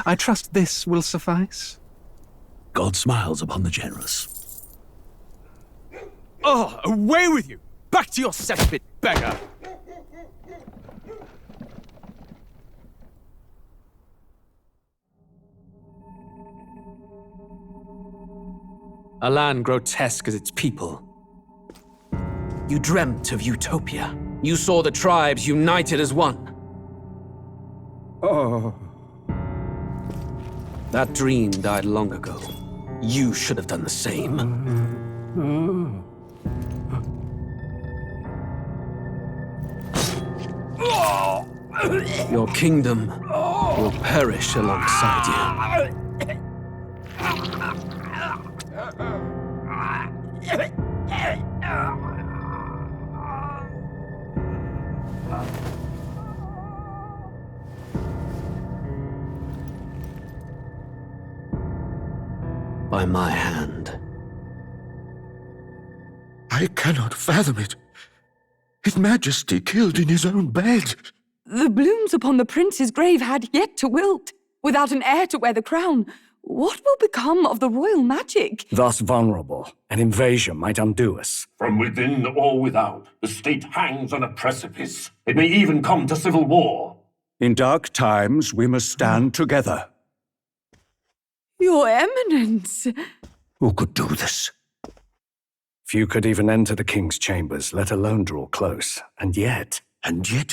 I trust this will suffice. God smiles upon the generous. Oh, away with you! Back to your cesspit, beggar! A land grotesque as its people. You dreamt of utopia. You saw the tribes united as one. Oh. That dream died long ago. You should have done the same. Your kingdom will perish alongside you. By my hand. I cannot fathom it. His Majesty killed in his own bed. The blooms upon the prince's grave had yet to wilt. Without an heir to wear the crown, what will become of the royal magic? Thus vulnerable, an invasion might undo us. From within or without, the state hangs on a precipice. It may even come to civil war. In dark times, we must stand together. Your Eminence! Who could do this? Few could even enter the king's chambers, let alone draw close. And yet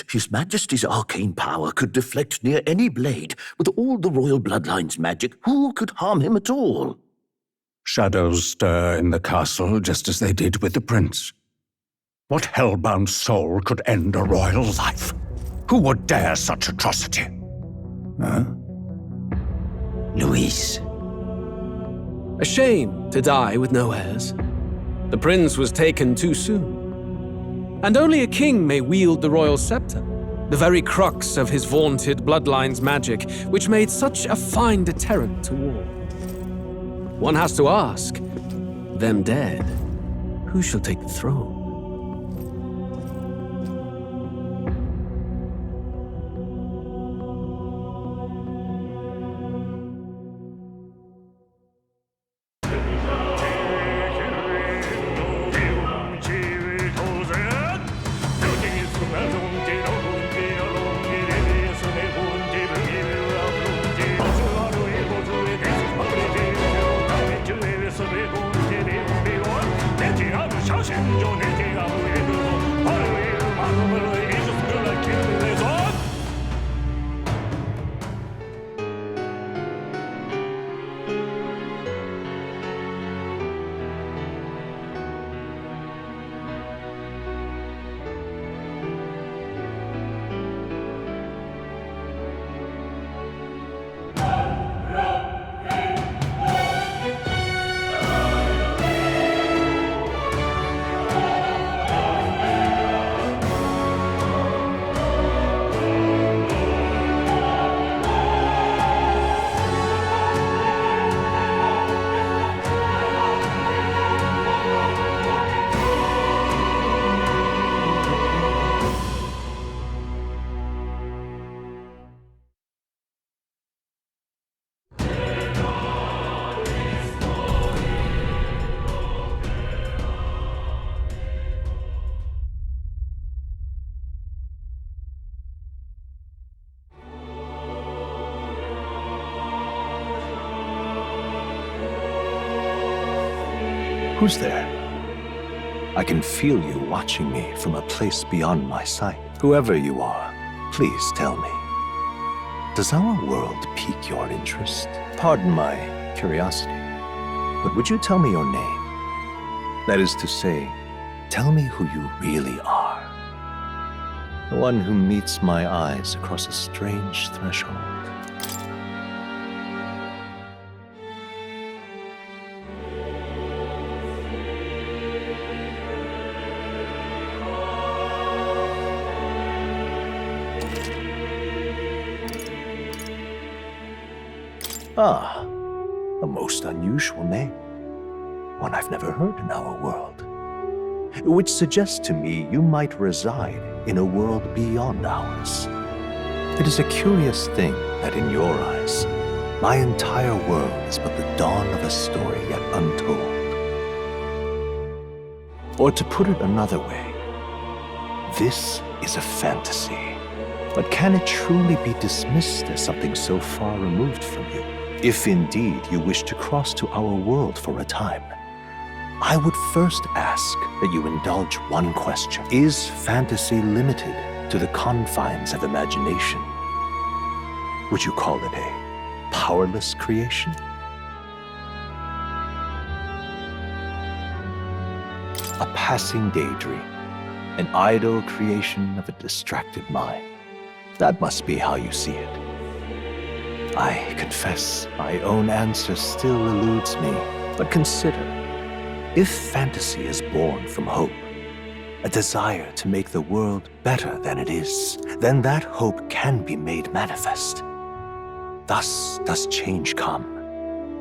His Majesty's arcane power could deflect near any blade. With all the royal bloodline's magic, who could harm him at all? shadows stir in the castle just as they did with the prince. What hellbound soul could end a royal life? Who would dare such atrocity? Huh? Louise. A shame to die with no heirs. The prince was taken too soon. And only a king may wield the royal scepter, the very crux of his vaunted bloodline's magic, which made such a fine deterrent to war. One has to ask, them dead, who shall take the throne? Who's there? I can feel you watching me from a place beyond my sight. Whoever you are, please tell me. Does our world pique your interest? Pardon my curiosity, but would you tell me your name? That is to say, tell me who you really are. The one who meets my eyes across a strange threshold. Ah, a most unusual name. One I've never heard in our world. Which suggests to me you might reside in a world beyond ours. It is a curious thing that in your eyes, My entire world is but the dawn of a story yet untold. Or to put it another way, this is a fantasy. But can it truly be dismissed as something so far removed from you? If indeed you wish to cross to our world for a time, I would first ask that you indulge one question. Is fantasy limited to the confines of imagination? Would you call it a powerless creation? A passing daydream, an idle creation of a distracted mind. That must be how you see it. I confess my own answer still eludes me, but consider, if fantasy is born from hope, a desire to make the world better than it is, then that hope can be made manifest. Thus does change come,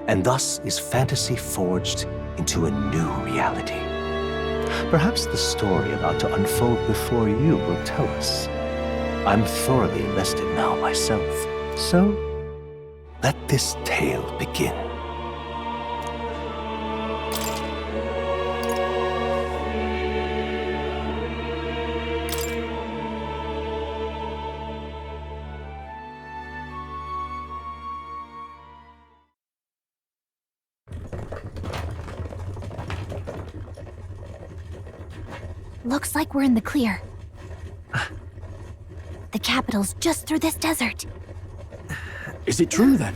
and thus is fantasy forged into a new reality. Perhaps the story about to unfold before you will tell us. I'm thoroughly invested now myself, so let this tale begin. Looks like we're in the clear. The capital's just through this desert. Is it true then?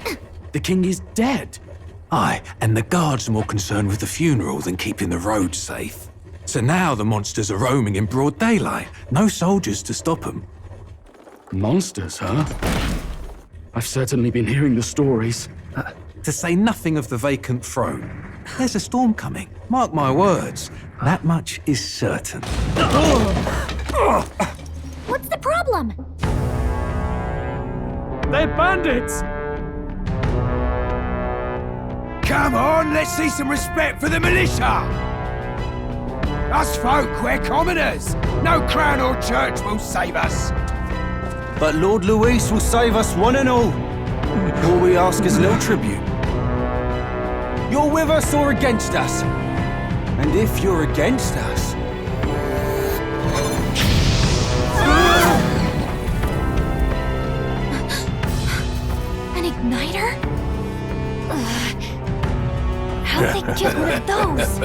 The king is dead? Aye, and the guards are more concerned with the funeral than keeping the roads safe. So now the monsters are roaming in broad daylight. No soldiers to stop them. Monsters, huh? I've certainly been hearing the stories. To say nothing of the vacant throne. There's a storm coming, mark my words. That much is certain. What's the problem? They're bandits! Come on, let's see some respect for the militia! Us folk, we're commoners. No crown or church will save us. But Lord Luis will save us one and all. All we ask is a little tribute. You're with us or against us? And if you're against us... An igniter? How'd they get one of those?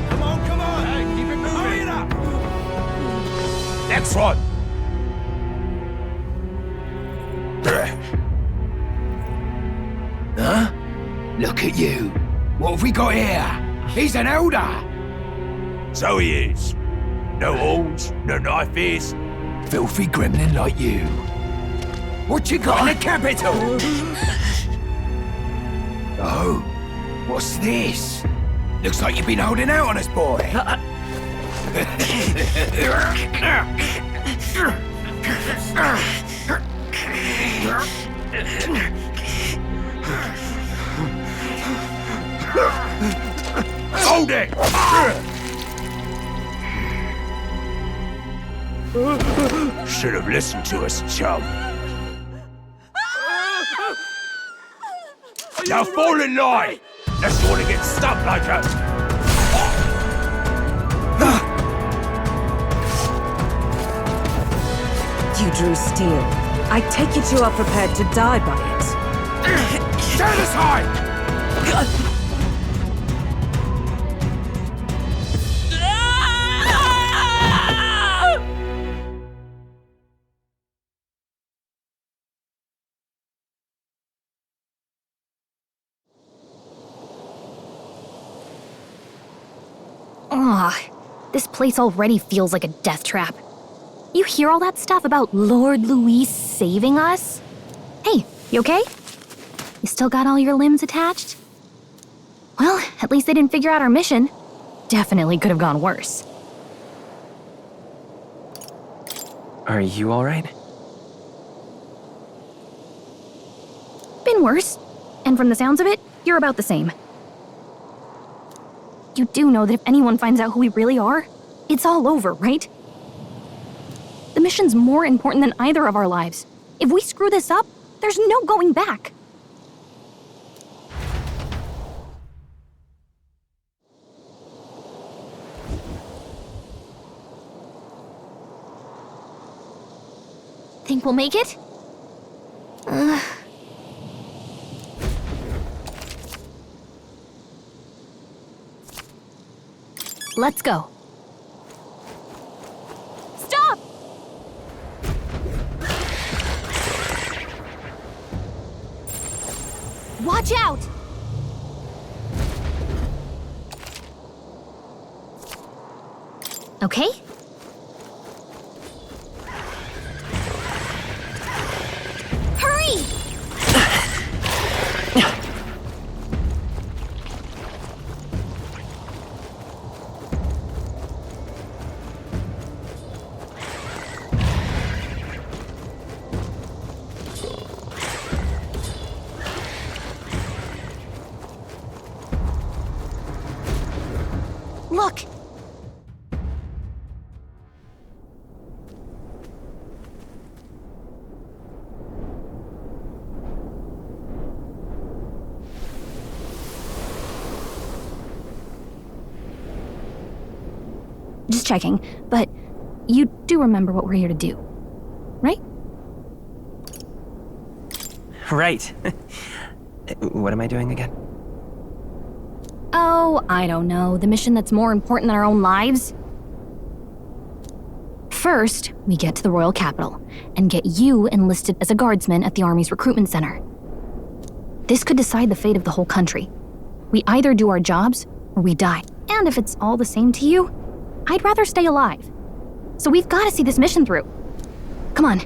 Come on! Hey, keep it moving! Hurry it up! Next one! Huh? Look at you. What have we got here? He's an elder. So he is. No horns, no knife is. Filthy gremlin like you. What you got in the capital? Oh, what's this? Looks like you've been holding out on us, boy. Hold it! Should have listened to us, chum. Now fall in line! Let's want to get stuck like us. You drew steel. I take it you are prepared to die by it. Stand aside! This place already feels like a death trap. You hear all that stuff about Lord Luis saving us? Hey, you okay? You still got all your limbs attached? Well, at least they didn't figure out our mission. Definitely could have gone worse. Are you alright? Been worse. And from the sounds of it, you're about the same. You do know that if anyone finds out who we really are, it's all over, right? The mission's more important than either of our lives. If we screw this up, there's no going back. Think we'll make it? Let's go. Stop! Watch out! Okay? Hurry! Look! Just checking, but you do remember what we're here to do, right? Right. What am I doing again? Oh, I don't know. The mission that's more important than our own lives? First, we get to the royal capital and get you enlisted as a guardsman at the army's recruitment center. This could decide the fate of the whole country. We either do our jobs or we die. And if it's all the same to you, I'd rather stay alive. So we've got to see this mission through. Come on.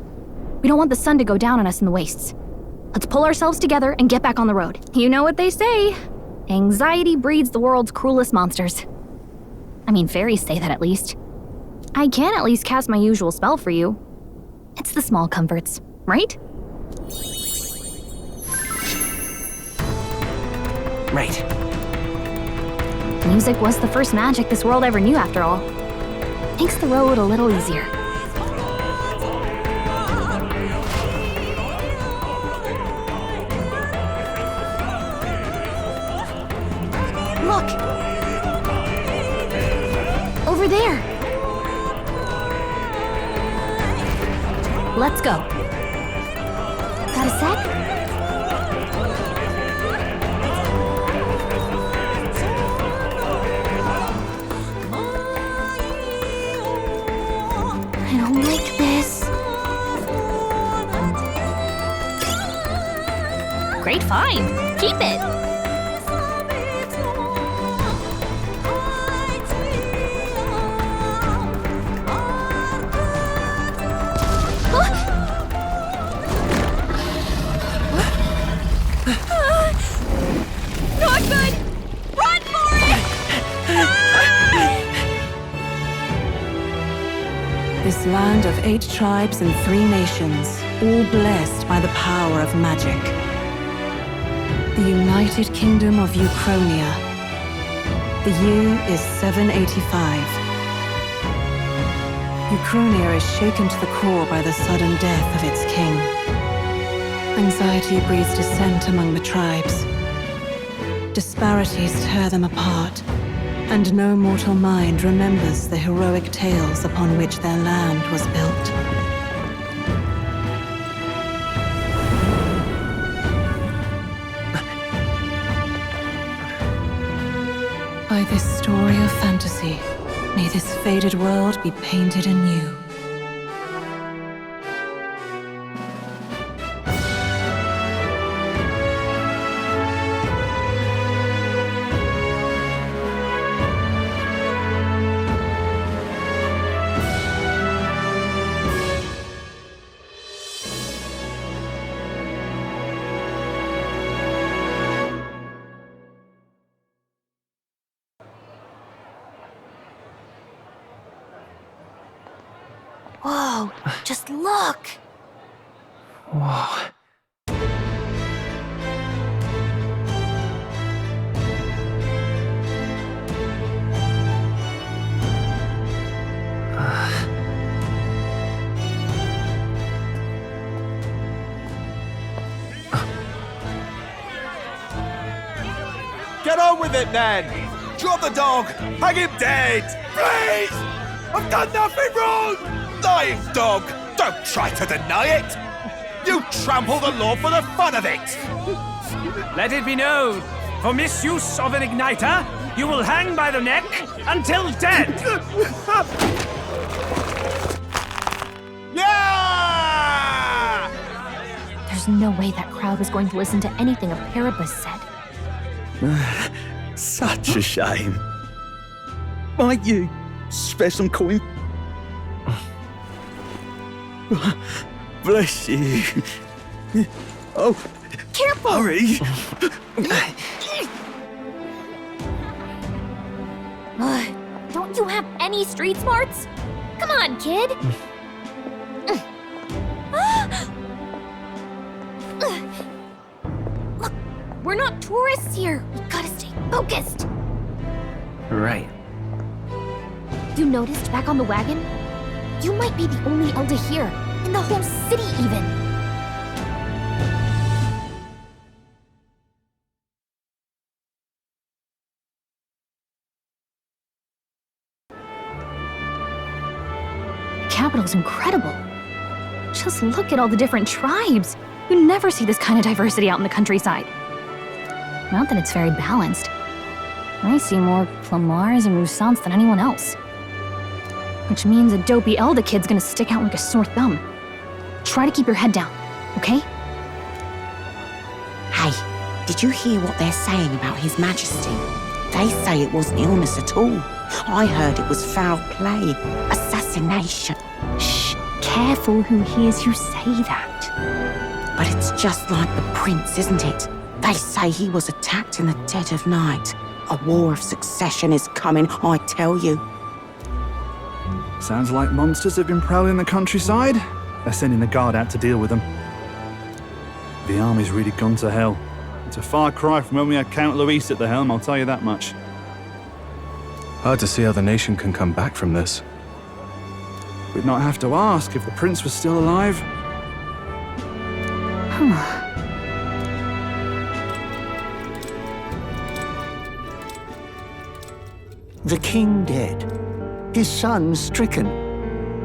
We don't want the sun to go down on us in the wastes. Let's pull ourselves together and get back on the road. You know what they say. Anxiety breeds the world's cruelest monsters. I mean, fairies say that at least. I can at least cast my usual spell for you. It's the small comforts, right? Right. Music was the first magic this world ever knew, after all. Makes the road a little easier. Look! Over there! Let's go. Got a sec? I don't like this. Great find. Keep it. Not good! Run for it! This land of 8 tribes and 3 nations, all blessed by the power of magic. The United Kingdom of Uchronia. The year is 785. Uchronia is shaken to the core by the sudden death of its king. Anxiety breeds dissent among the tribes. Disparities tear them apart, and no mortal mind remembers the heroic tales upon which their land was built. By this story of fantasy, may this faded world be painted anew. Whoa, just look! Whoa. get on with it then! Drop the dog! Hang him dead! Please! I've done nothing wrong! Lying dog! Don't try to deny it! You trample the law for the fun of it! Let it be known, for misuse of an igniter, you will hang by the neck until dead! Yeah! There's no way that crowd was going to listen to anything a Paribus said. Such a shame. Might you spare some coin? Bless you. Oh, careful! Hurry! Don't you have any street smarts? Come on, kid! Look, we're not tourists here. We gotta stay focused. Right. You noticed back on the wagon? You might be the only Elder here, in the whole city even. The capital's incredible. Just look at all the different tribes. You never see this kind of diversity out in the countryside. Not that it's very balanced. I see more Plamars and Roussants than anyone else. Which means a dopey Elder kid's gonna stick out like a sore thumb. Try to keep your head down, okay? Hey, did you hear what they're saying about His Majesty? They say it wasn't illness at all. I heard it was foul play, assassination. Shh, careful who hears you say that. But it's just like the prince, isn't it? They say he was attacked in the dead of night. A war of succession is coming, I tell you. Sounds like monsters have been prowling the countryside. They're sending the guard out to deal with them. The army's really gone to hell. It's a far cry from when we had Count Luis at the helm, I'll tell you that much. Hard to see how the nation can come back from this. We'd not have to ask if the prince was still alive. The king dead, his son stricken.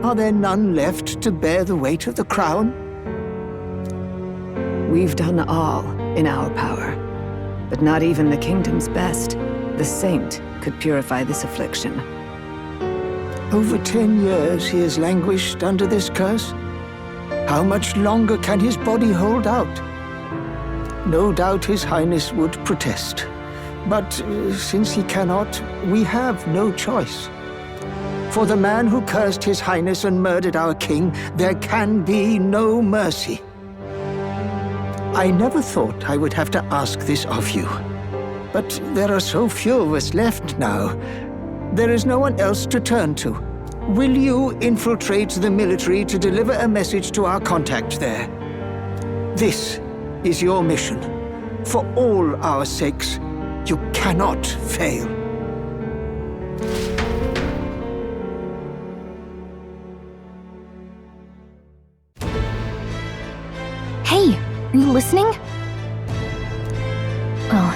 Are there none left to bear the weight of the crown? We've done all in our power, but not even the kingdom's best, the saint, could purify this affliction. Over 10 years he has languished under this curse. How much longer can his body hold out? No doubt His Highness would protest. But since he cannot, we have no choice. For the man who cursed His Highness and murdered our king, there can be no mercy. I never thought I would have to ask this of you. But there are so few of us left now. There is no one else to turn to. Will you infiltrate the military to deliver a message to our contact there? This is your mission. For all our sakes, you cannot fail. Hey, are you listening? Well,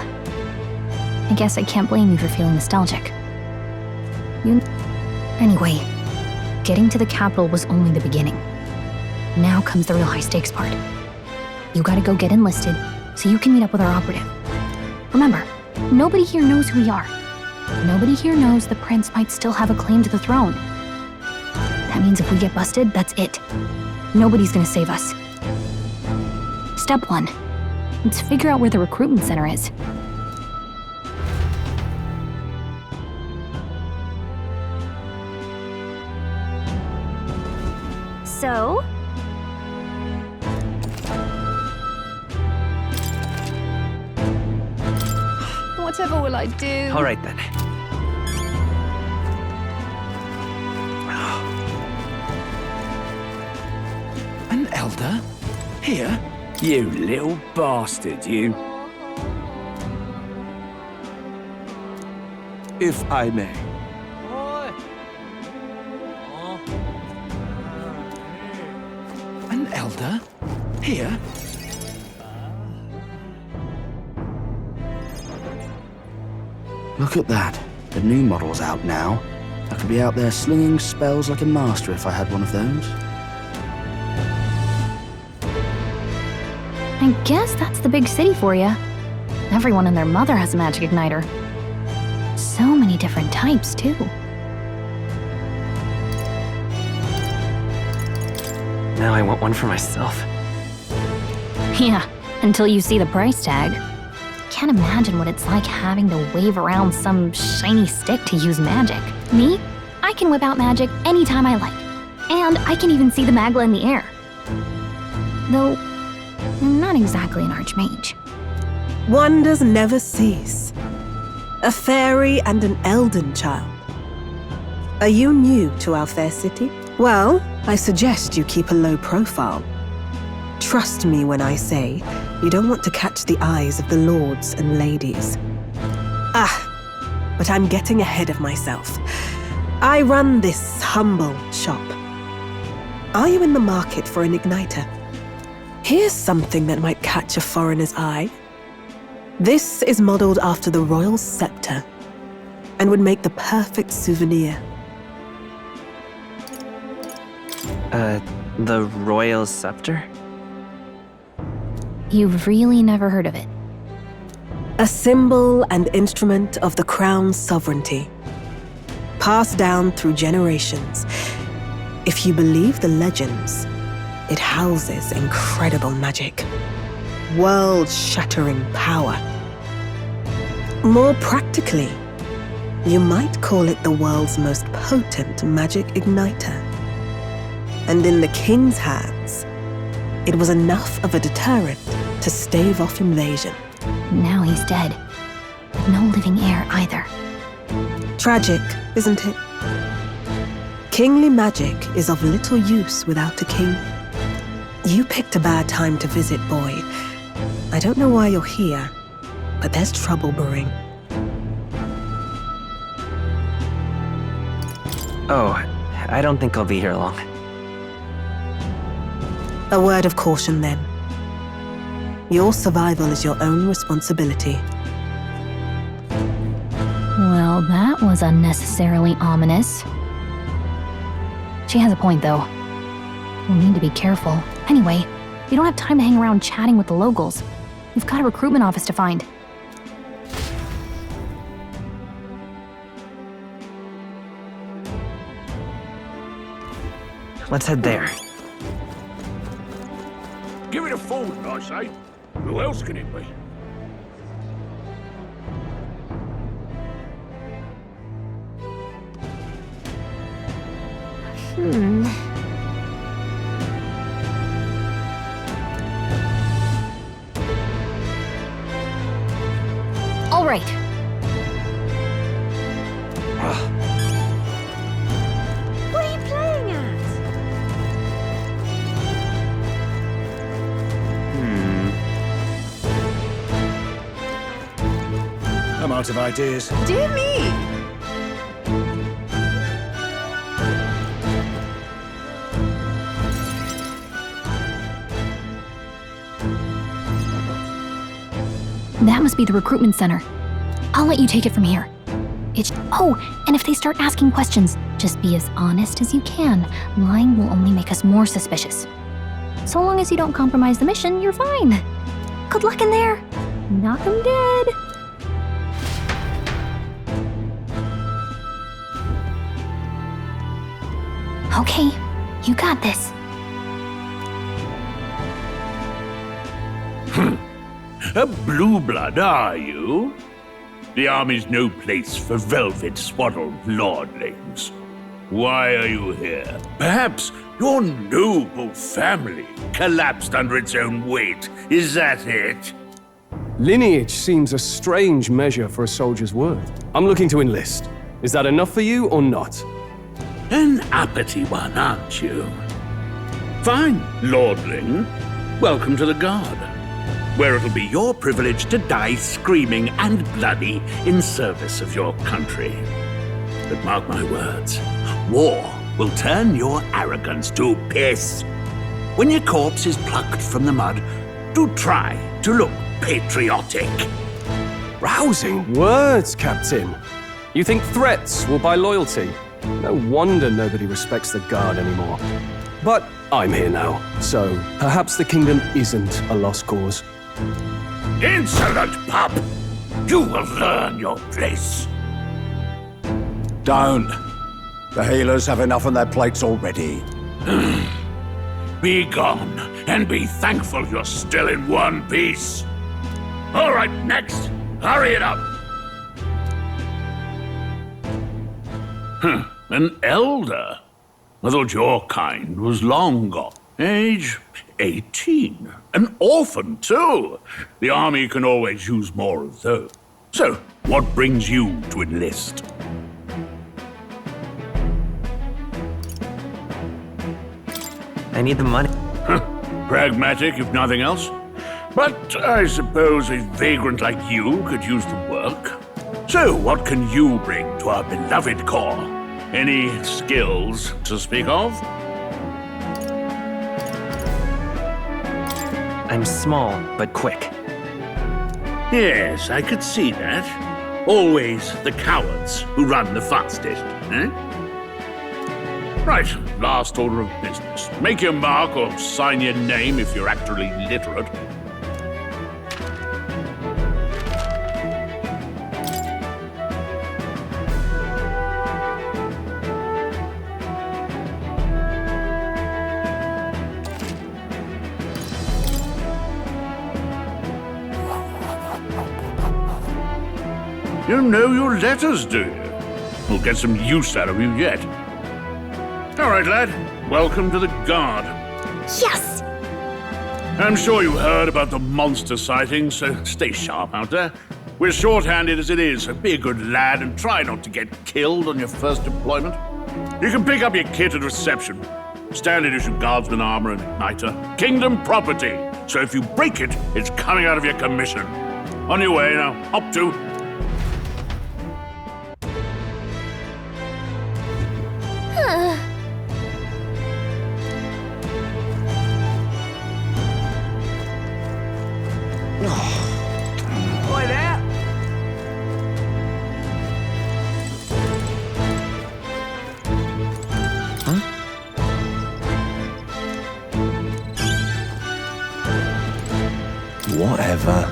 I guess I can't blame you for feeling nostalgic. Anyway, getting to the capital was only the beginning. Now comes the real high-stakes part. You gotta go get enlisted so you can meet up with our operative. Remember, nobody here knows who we are. Nobody here knows the prince might still have a claim to the throne. That means if we get busted, that's it. Nobody's gonna save us. Step 1. Let's figure out where the recruitment center is. So? Whatever will I do? All right then. An elder? Here? You little bastard, you. If I may. An elder? Here? Look at that. The new model's out now. I could be out there slinging spells like a master if I had one of those. I guess that's the big city for you. Everyone and their mother has a magic igniter. So many different types, too. Now I want one for myself. Yeah, until you see the price tag. Can't imagine what it's like having to wave around some shiny stick to use magic. Me? I can whip out magic anytime I like. And I can even see the Magla in the air. Though, I'm not exactly an archmage. Wonders never cease. A fairy and an elden child. Are you new to our fair city? Well, I suggest you keep a low profile. Trust me when I say you don't want to catch the eyes of the lords and ladies. But I'm getting ahead of myself. I run this humble shop. Are you in the market for an igniter? Here's something that might catch a foreigner's eye. This is modeled after the royal scepter and would make the perfect souvenir. The royal scepter? You've really never heard of it. A symbol and instrument of the crown's sovereignty, passed down through generations. If you believe the legends, it houses incredible magic, world-shattering power. More practically, you might call it the world's most potent magic igniter. And in the king's hands, it was enough of a deterrent to stave off invasion. Now he's dead. With no living heir either. Tragic, isn't it? Kingly magic is of little use without a king. You picked a bad time to visit, boy. I don't know why you're here, but there's trouble brewing. Oh, I don't think I'll be here long. A word of caution, then. Your survival is your own responsibility. Well, that was unnecessarily ominous. She has a point, though. We'll need to be careful. Anyway, we don't have time to hang around chatting with the locals. We've got a recruitment office to find. Let's head there. Give it a fold, I say. Who else can it be? All right. What are you playing at? I'm out of ideas. Dear me! That must be the recruitment center. I'll let you take it from here. Oh, and if they start asking questions, just be as honest as you can. Lying will only make us more suspicious. So long as you don't compromise the mission, you're fine. Good luck in there. Knock 'em dead. Okay, you got this. A blue blood, are you? The army's no place for velvet-swaddled lordlings. Why are you here? Perhaps your noble family collapsed under its own weight. Is that it? Lineage seems a strange measure for a soldier's word. I'm looking to enlist. Is that enough for you or not? An uppity one, aren't you? Fine, lordling. Welcome to the Guard, where it'll be your privilege to die screaming and bloody in service of your country. But mark my words, war will turn your arrogance to piss. When your corpse is plucked from the mud, do try to look patriotic. Rousing words, Captain. You think threats will buy loyalty? No wonder nobody respects the Guard anymore. But I'm here now, so perhaps the kingdom isn't a lost cause. Insolent pup! You will learn your place. Don't. The healers have enough on their plates already. Be gone, and be thankful you're still in one piece. All right, next. Hurry it up. An elder? I thought your kind was long gone. Age 18. An orphan, too. The army can always use more of those. So, what brings you to enlist? I need the money. Pragmatic, if nothing else. But I suppose a vagrant like you could use the work. So, what can you bring to our beloved corps? Any skills to speak of? I'm small, but quick. Yes, I could see that. Always the cowards who run the fastest, eh? Right, last order of business. Make your mark or sign your name if you're actually literate. You know your letters, do you? We'll get some use out of you yet. All right, lad. Welcome to the Guard. Yes! I'm sure you heard about the monster sightings, so stay sharp out there. We're short-handed as it is, so be a good lad and try not to get killed on your first deployment. You can pick up your kit at reception. Standard issue guardsman armor and igniter. Kingdom property, so if you break it, it's coming out of your commission. On your way now. Up to... Boy there! Whatever.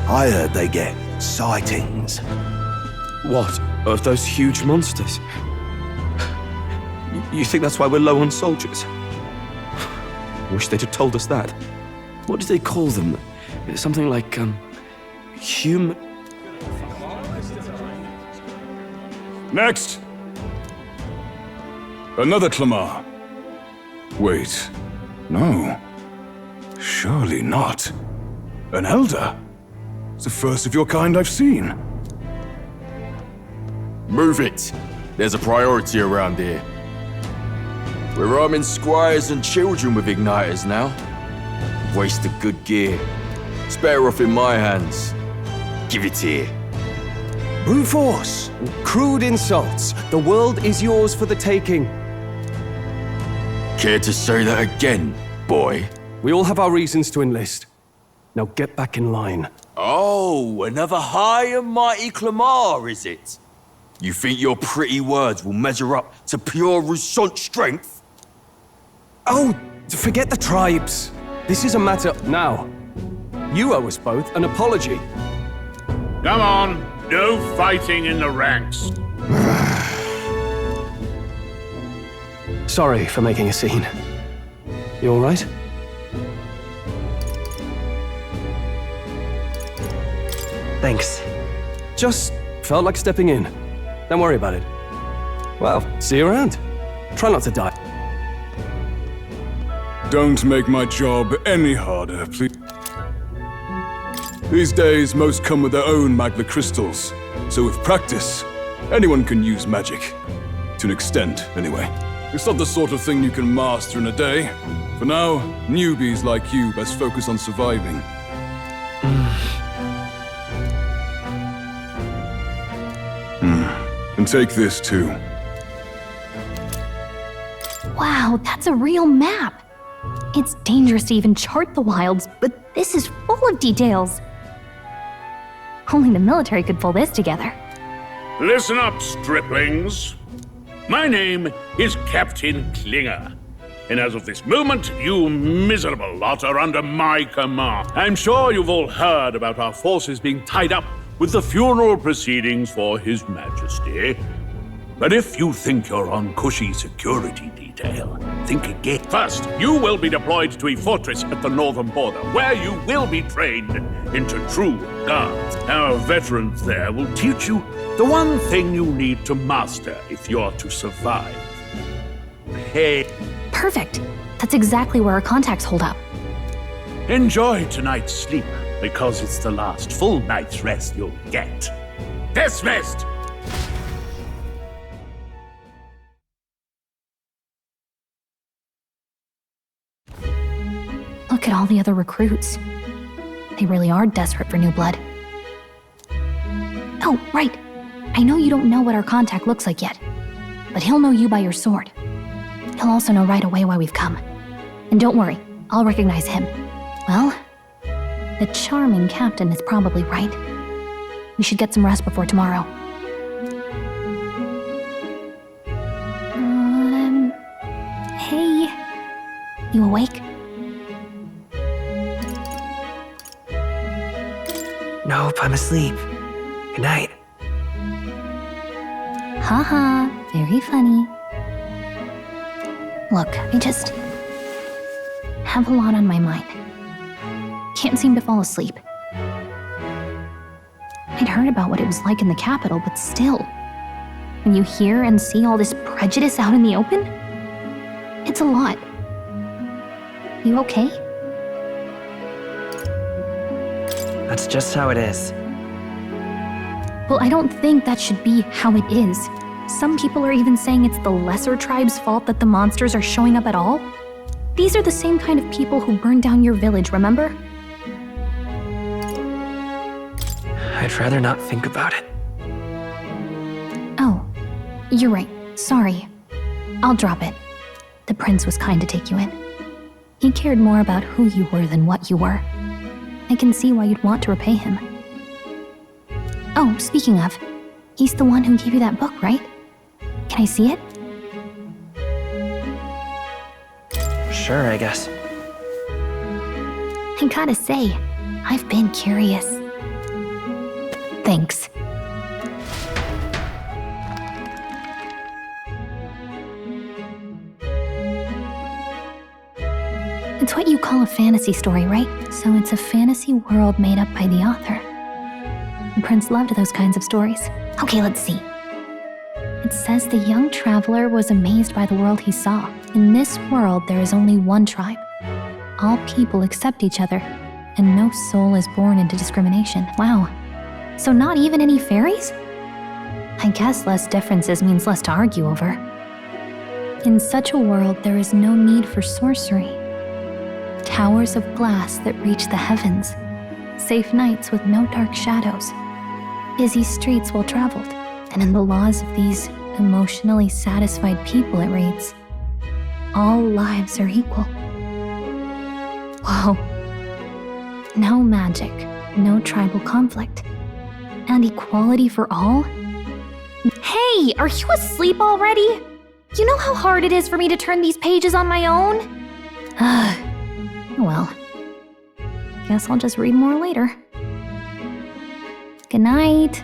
I heard they get sightings. What? Of those huge monsters? You think that's why we're low on soldiers? Wish they'd have told us that. What did they call them? Something like, human... Next! Another Clamar. Wait. No. Surely not. An elder? It's the first of your kind I've seen. Move it. There's a priority around here. We're arming squires and children with igniters now. Waste of good gear. It's better off in my hands. Give it here. Brute force, crude insults. The world is yours for the taking. Care to say that again, boy? We all have our reasons to enlist. Now get back in line. Oh, another high and mighty Clamar, is it? You think your pretty words will measure up to pure Rousseau strength? Oh, forget the tribes. This is a matter now. You owe us both an apology. Come on, no fighting in the ranks. Sorry for making a scene. You all right? Thanks. Just felt like stepping in. Don't worry about it. Well, see you around. Try not to die. Don't make my job any harder, please. These days, most come with their own magna crystals. So with practice, anyone can use magic. To an extent, anyway. It's not the sort of thing you can master in a day. For now, newbies like you best focus on surviving. And take this too. Wow, that's a real map. It's dangerous to even chart the wilds, but this is full of details. Only the military could pull this together. Listen up, striplings. My name is Captain Klinger. And as of this moment, you miserable lot are under my command. I'm sure you've all heard about our forces being tied up with the funeral proceedings for His Majesty. But if you think you're on cushy security detail, think again. First, you will be deployed to a fortress at the northern border, where you will be trained into true guards. Our veterans there will teach you the one thing you need to master if you're to survive. Hey. Perfect. That's exactly where our contacts hold up. Enjoy tonight's sleep, because it's the last full night's rest you'll get. Dismissed! Look at all the other recruits. They really are desperate for new blood. Oh, right. I know you don't know what our contact looks like yet, but he'll know you by your sword. He'll also know right away why we've come. And don't worry, I'll recognize him. Well, the charming captain is probably right. We should get some rest before tomorrow. Hey. You awake? Nope, I'm asleep. Good night. Haha, very funny. Look, I just have a lot on my mind. Can't seem to fall asleep. I'd heard about what it was like in the capital, but still, when you hear and see all this prejudice out in the open, it's a lot. You okay? That's just how it is. Well, I don't think that should be how it is. Some people are even saying it's the lesser tribe's fault that the monsters are showing up at all. These are the same kind of people who burned down your village, remember? I'd rather not think about it. Oh, you're right. Sorry. I'll drop it. The prince was kind to take you in. He cared more about who you were than what you were. I can see why you'd want to repay him. Oh, speaking of, he's the one who gave you that book, right? Can I see it? Sure, I guess. I gotta say, I've been curious. Thanks. It's what you call a fantasy story, right? So it's a fantasy world made up by the author. The prince loved those kinds of stories. Okay, let's see. It says the young traveler was amazed by the world he saw. In this world, there is only one tribe. All people accept each other, and no soul is born into discrimination. Wow. So not even any fairies? I guess less differences means less to argue over. In such a world, there is no need for sorcery. Towers of glass that reach the heavens. Safe nights with no dark shadows. Busy streets well traveled. And in the laws of these emotionally satisfied people, it reads, all lives are equal. Whoa. No magic, no tribal conflict, and equality for all? Hey, are you asleep already? You know how hard it is for me to turn these pages on my own? Well, guess I'll just read more later. Good night.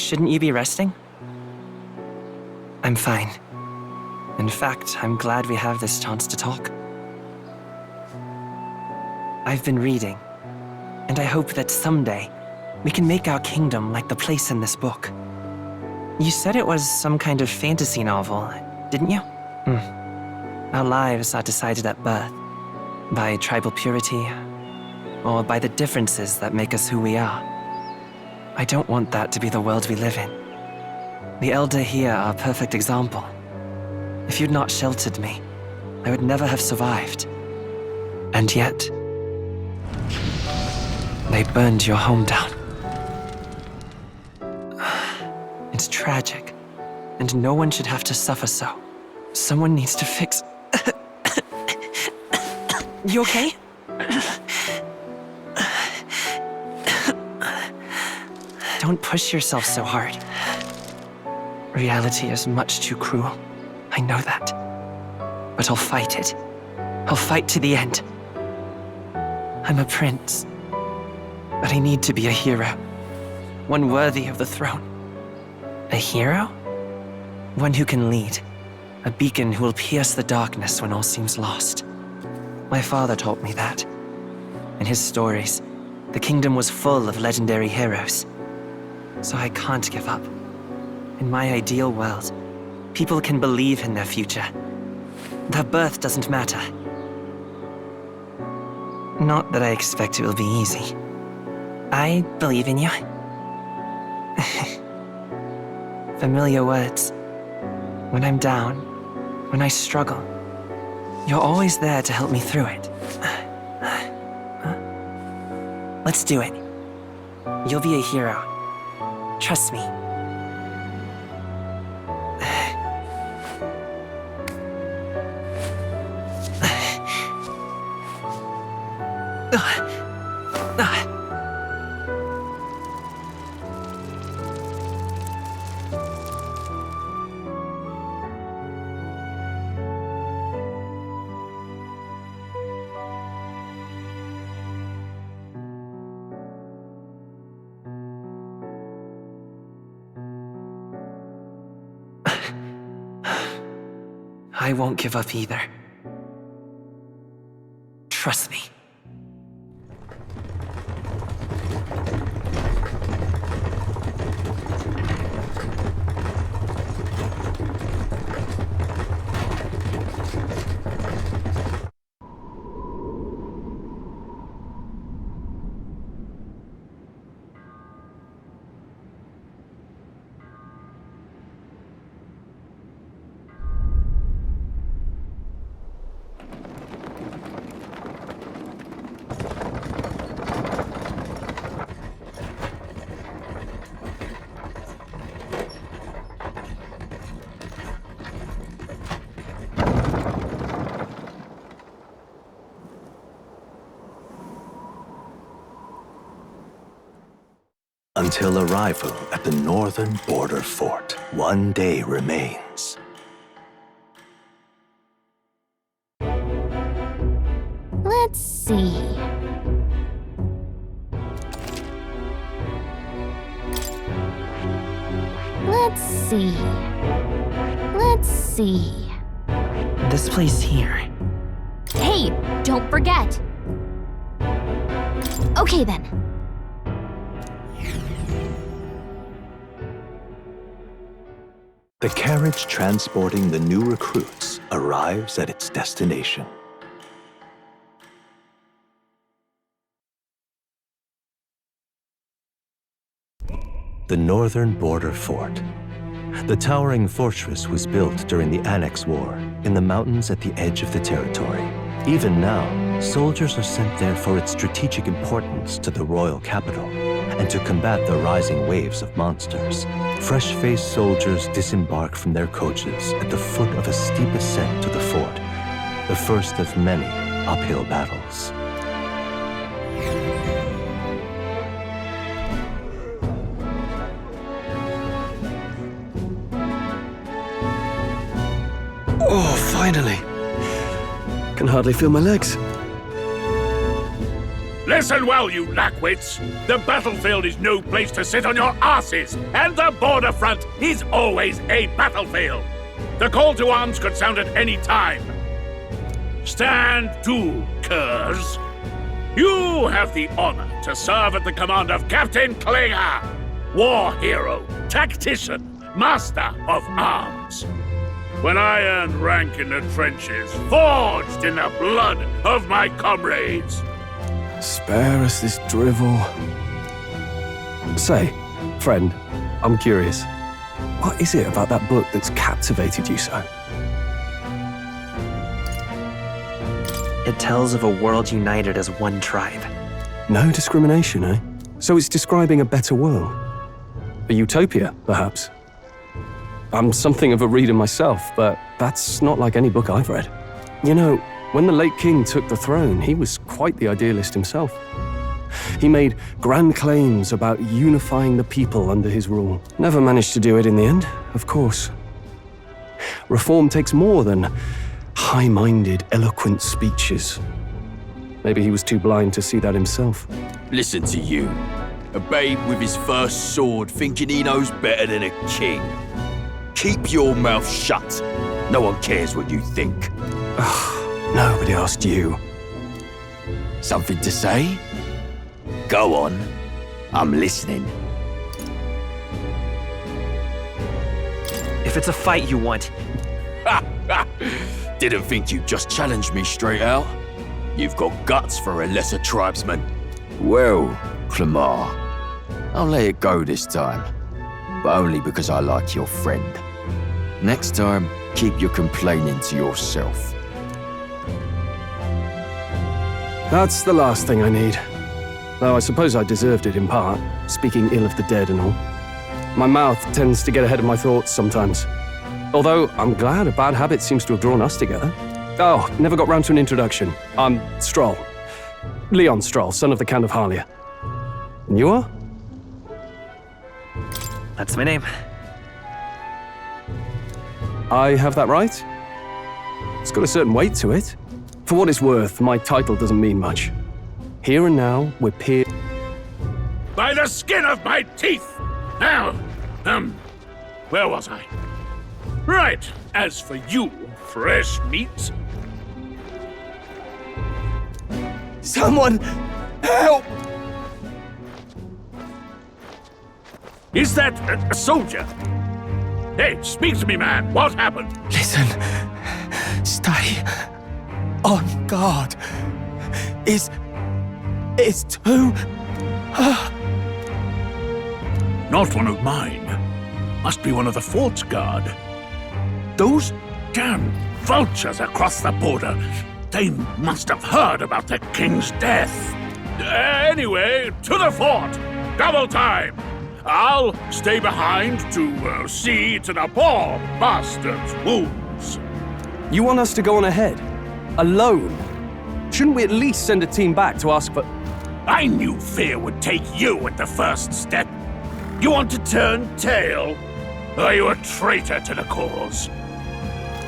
Shouldn't you be resting? I'm fine. In fact, I'm glad we have this chance to talk. I've been reading, and I hope that someday we can make our kingdom like the place in this book. You said it was some kind of fantasy novel, didn't you? Our lives are decided at birth, by tribal purity, or by the differences that make us who we are. I don't want that to be the world we live in. The Elder here are a perfect example. If you'd not sheltered me, I would never have survived. And yet, they burned your home down. It's tragic, and no one should have to suffer so. Someone needs to fix... You okay? Don't push yourself so hard. Reality is much too cruel. I know that. But I'll fight it. I'll fight to the end. I'm a prince. But I need to be a hero. One worthy of the throne. A hero? One who can lead. A beacon who will pierce the darkness when all seems lost. My father taught me that. In his stories, the kingdom was full of legendary heroes. So I can't give up. In my ideal world, people can believe in their future. Their birth doesn't matter. Not that I expect it will be easy. I believe in you. Familiar words. When I'm down, when I struggle, you're always there to help me through it. Let's do it. You'll be a hero. Trust me. I won't give up either. Trust me. Until arrival at the northern border fort, one day remains. Let's see. Let's see. Let's see. This place here. Hey, don't forget. Okay then. The carriage transporting the new recruits arrives at its destination. The northern border fort. The towering fortress was built during the Annex War in the mountains at the edge of the territory. Even now, soldiers are sent there for its strategic importance to the royal capital and to combat the rising waves of monsters. Fresh-faced soldiers disembark from their coaches at the foot of a steep ascent to the fort, the first of many uphill battles. Oh, finally! Can hardly feel my legs. Listen well, you lackwits. The battlefield is no place to sit on your asses, and the border front is always a battlefield. The call to arms could sound at any time. Stand to, curs. You have the honor to serve at the command of Captain Klinger, war hero, tactician, master of arms. When I earned rank in the trenches, forged in the blood of my comrades. Spare us this drivel. Say, friend, I'm curious. What is it about that book that's captivated you so? It tells of a world united as one tribe. No discrimination, eh? So it's describing a better world. A utopia, perhaps. I'm something of a reader myself, but that's not like any book I've read. You know, when the late king took the throne, he was quite the idealist himself. He made grand claims about unifying the people under his rule. Never managed to do it in the end, of course. Reform takes more than high-minded, eloquent speeches. Maybe he was too blind to see that himself. Listen to you. A babe with his first sword thinking he knows better than a king. Keep your mouth shut. No one cares what you think. Nobody asked you. Something to say? Go on. I'm listening. If it's a fight you want. Didn't think you'd just challenge me straight out. You've got guts for a lesser tribesman. Well, Clemar, I'll let it go this time. But only because I like your friend. Next time, keep your complaining to yourself. That's the last thing I need. Though I suppose I deserved it in part, speaking ill of the dead and all. My mouth tends to get ahead of my thoughts sometimes. Although, I'm glad a bad habit seems to have drawn us together. Oh, never got round to an introduction. I'm Stroll. Leon Stroll, son of the Count of Harlia. And you are? That's my name. I have that right? It's got a certain weight to it. For what it's worth, my title doesn't mean much. Here and now, we're peers. By the skin of my teeth! Now, where was I? Right, as for you, fresh meat. Someone, help! Is that a soldier? Hey, speak to me, man. What happened? Listen. Stay on guard. It's too... Not one of mine. Must be one of the fort's guard. Those damn vultures across the border. They must have heard about the king's death. Anyway, to the fort. Double time. I'll stay behind to see to the poor bastard's wounds. You want us to go on ahead? Alone? Shouldn't we at least send a team back to ask for... I knew fear would take you at the first step. You want to turn tail? Are you a traitor to the cause?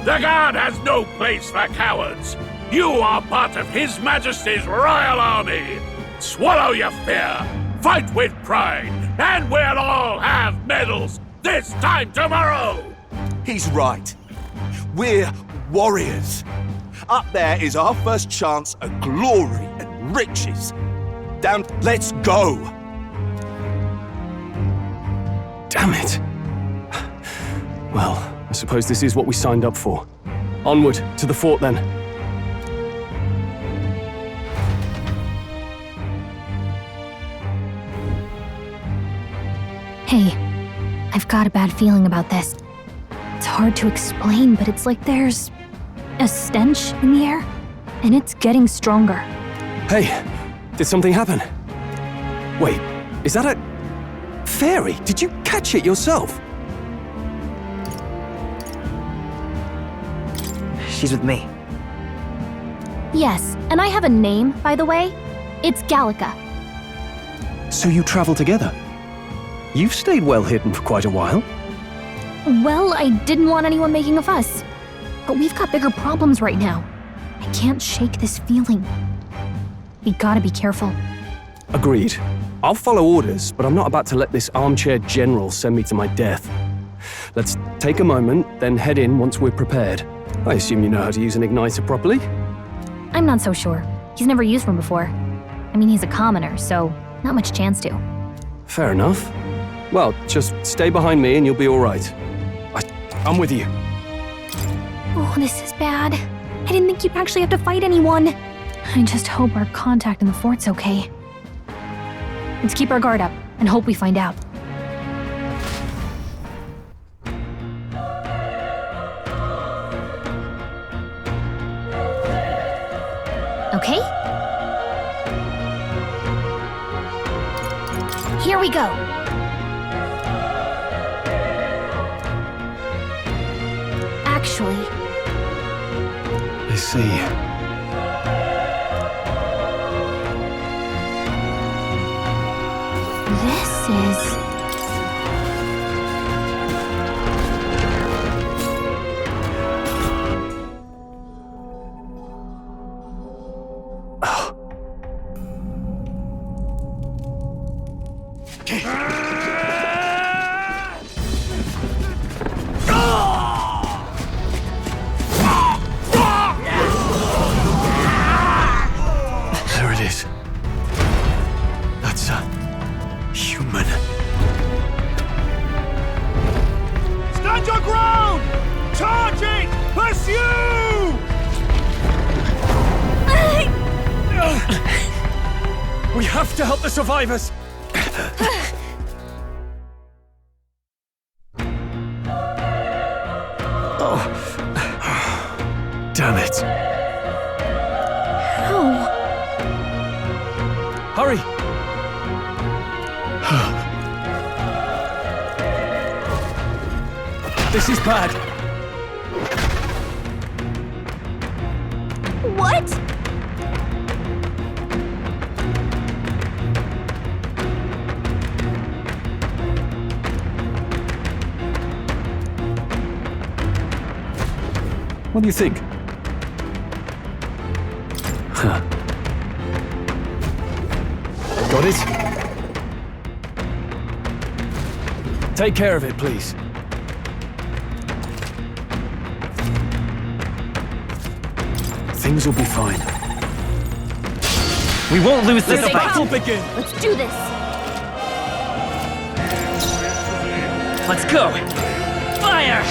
The Guard has no place for cowards. You are part of His Majesty's Royal Army. Swallow your fear. Fight with pride. And we'll all have medals this time tomorrow. He's right. We're warriors. Up there is our first chance at glory and riches. Down, let's go. Damn it. Well, I suppose this is what we signed up for. Onward, to the fort then. Hey, I've got a bad feeling about this. It's hard to explain, but it's like there's a stench in the air, and it's getting stronger. Hey, did something happen? Wait, is that a fairy? Did you catch it yourself? She's with me. Yes, and I have a name, by the way. It's Gallica. So you travel together? You've stayed well hidden for quite a while. Well, I didn't want anyone making a fuss. But we've got bigger problems right now. I can't shake this feeling. We gotta be careful. Agreed. I'll follow orders, but I'm not about to let this armchair general send me to my death. Let's take a moment, then head in once we're prepared. I assume you know how to use an igniter properly? I'm not so sure. He's never used one before. I mean, he's a commoner, so not much chance to. Fair enough. Well, just stay behind me and you'll be all right. I'm with you. Oh, this is bad. I didn't think you'd actually have to fight anyone. I just hope our contact in the fort's okay. Let's keep our guard up and hope we find out. Okay? Here we go. Actually, I see. this is... There it is. That's a human. Stand your ground! Charging! Pursue! We have to help the survivors! Oh. Damn it. How? Hurry! This is bad. What? What do you think? Huh. Got it? Take care of it, please. Things will be fine. We won't lose this Here they fight. come. Begin. Let's do this. Let's go. Fire!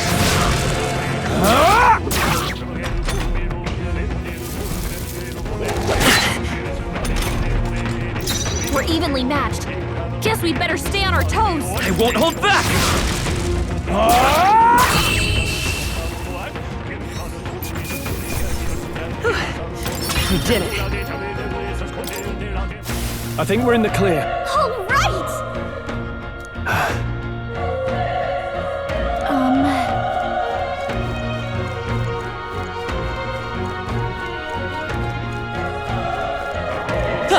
We're evenly matched. Guess we better stay on our toes. I won't hold back! We did it. I think we're in the clear. All right!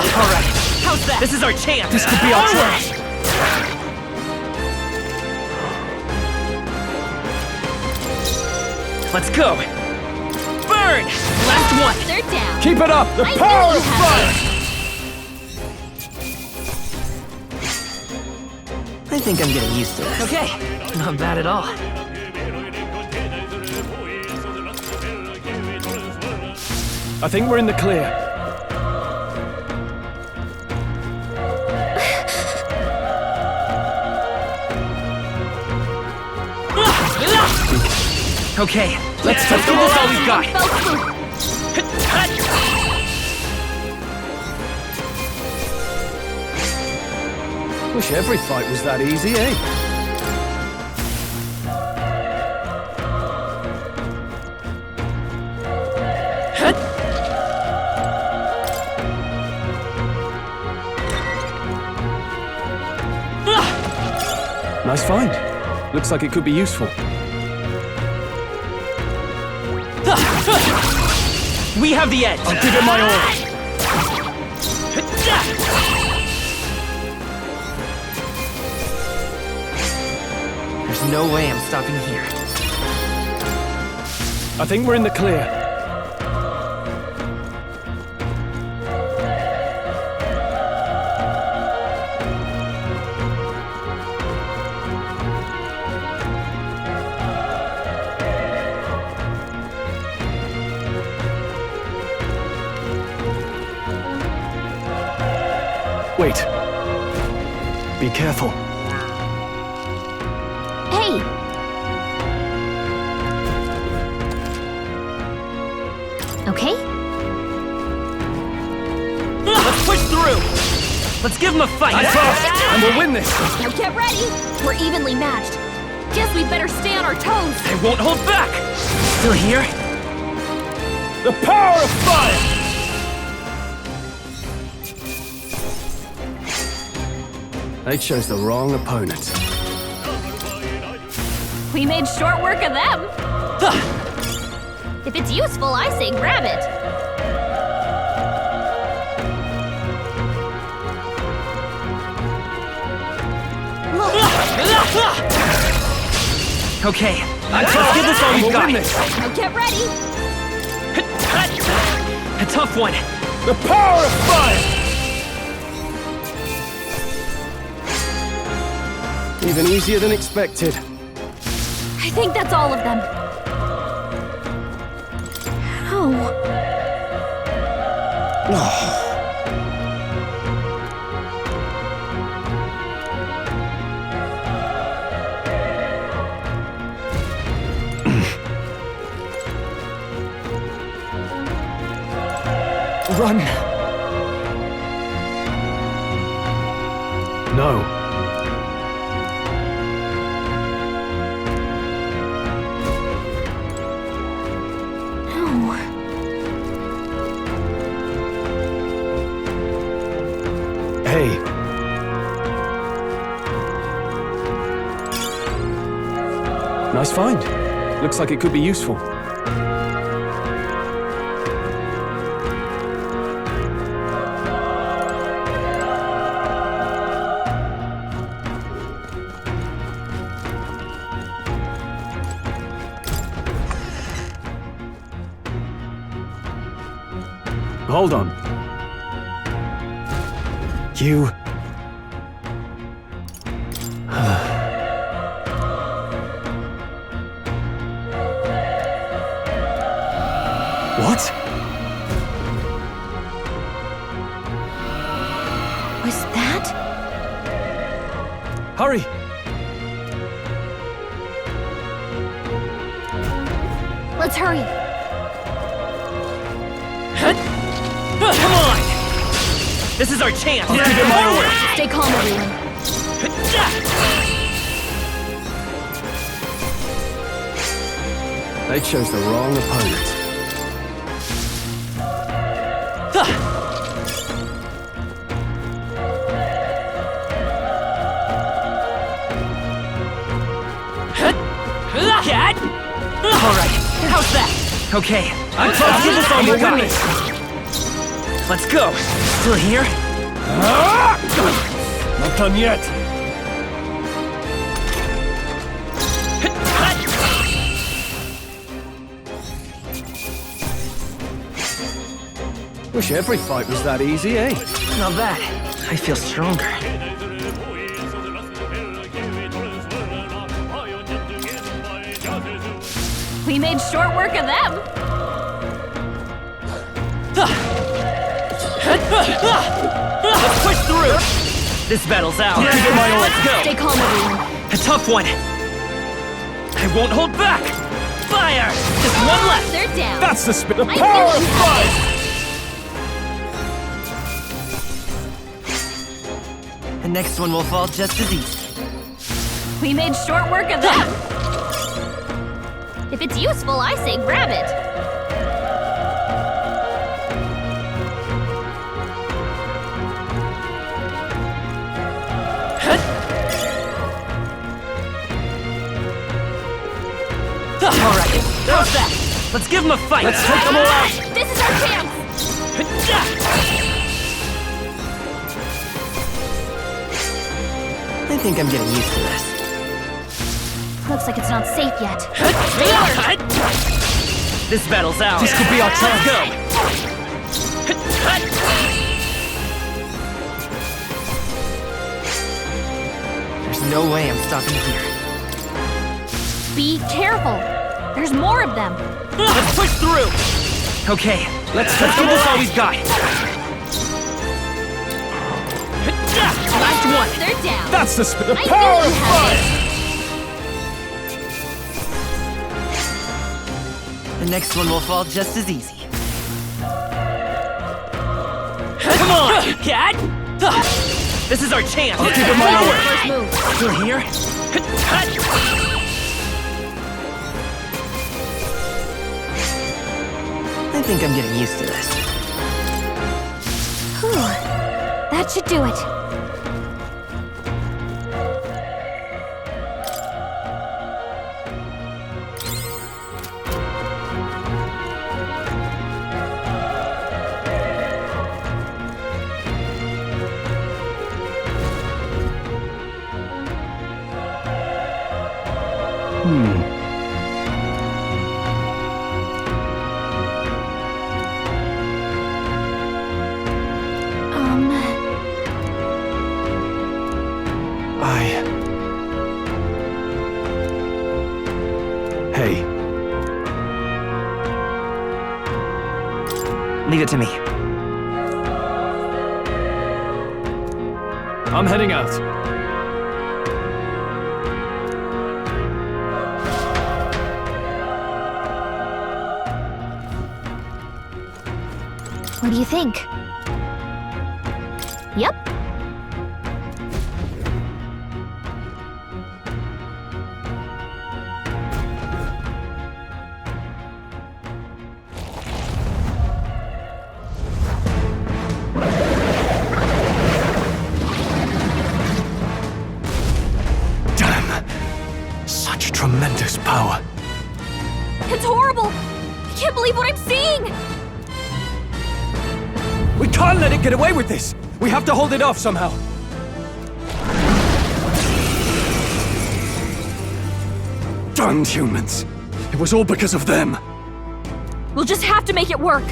All right. How's that? This is our chance. This could be our chance. Let's go. Burn! Last one. They're down. Keep it up! The I power knew of you had fire! I think I'm getting used to this. Okay. Not bad at all. I think we're in the clear. Okay, let's give this all we've got. Wish every fight was that easy, eh? Nice find. Looks like it could be useful. We have the edge. I'll give it my all. There's no way I'm stopping here. I think we're in the clear. Be careful. Hey! Okay? Let's push through! Let's give him a fight! And we'll win this! Now get ready! We're evenly matched. Guess we'd better stay on our toes. I won't hold back! Still here? The power of fire! They chose the wrong opponent. We made short work of them. If it's useful, I say grab it. Okay, let's give this all we've got. Now get ready. A tough one. The power of fire! Even easier than expected. I think that's all of them. Oh. Run! No. Hey. Nice find. Looks like it could be useful. Hold on. You... What? Was that? Hurry! Let's hurry. Come on! This is our chance! Stay calm, everyone. They chose the wrong opponent. Alright, how's that? Okay, let's give this all we've got. Let's go. Still here? Not done yet. Wish every fight was that easy, eh? Not bad. I feel stronger. We made short work of them. Let's push through! This battle's ours. Let's go! Stay calm, everyone. A tough one. I won't hold back! Fire! Just one left! They're down. That's the spirit. The I power knew of you fire! The next one will fall just as easy. We made short work of them. If it's useful, I say grab it. Alright, how's that? Let's give them a fight! Let's take them all out! This is our chance! I think I'm getting used to this. Looks like it's not safe yet. This battle's ours. This could be our chance. Go! There's no way I'm stopping here. Be careful. There's more of them. Let's push through! Okay, let's give this all we've got. Last one! They're down. That's the power of fire! The next one will fall just as easy. Come on, cat! This is our chance! I'll keep it my own. You're here? I think I'm getting used to this. Whew. That should do it. Hey. Leave it to me. I'm heading out. What do you think? Yep. Such tremendous power. It's horrible! I can't believe what I'm seeing! We can't let it get away with this! We have to hold it off somehow. Damned humans. It was all because of them. We'll just have to make it work.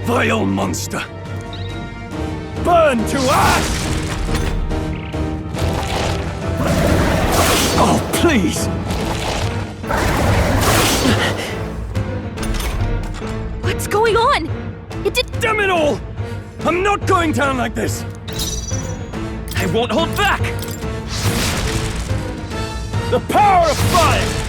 Vile monster. Burn to ash! Oh, please! What's going on? It did— Damn it all! I'm not going down like this! I won't hold back! The power of fire!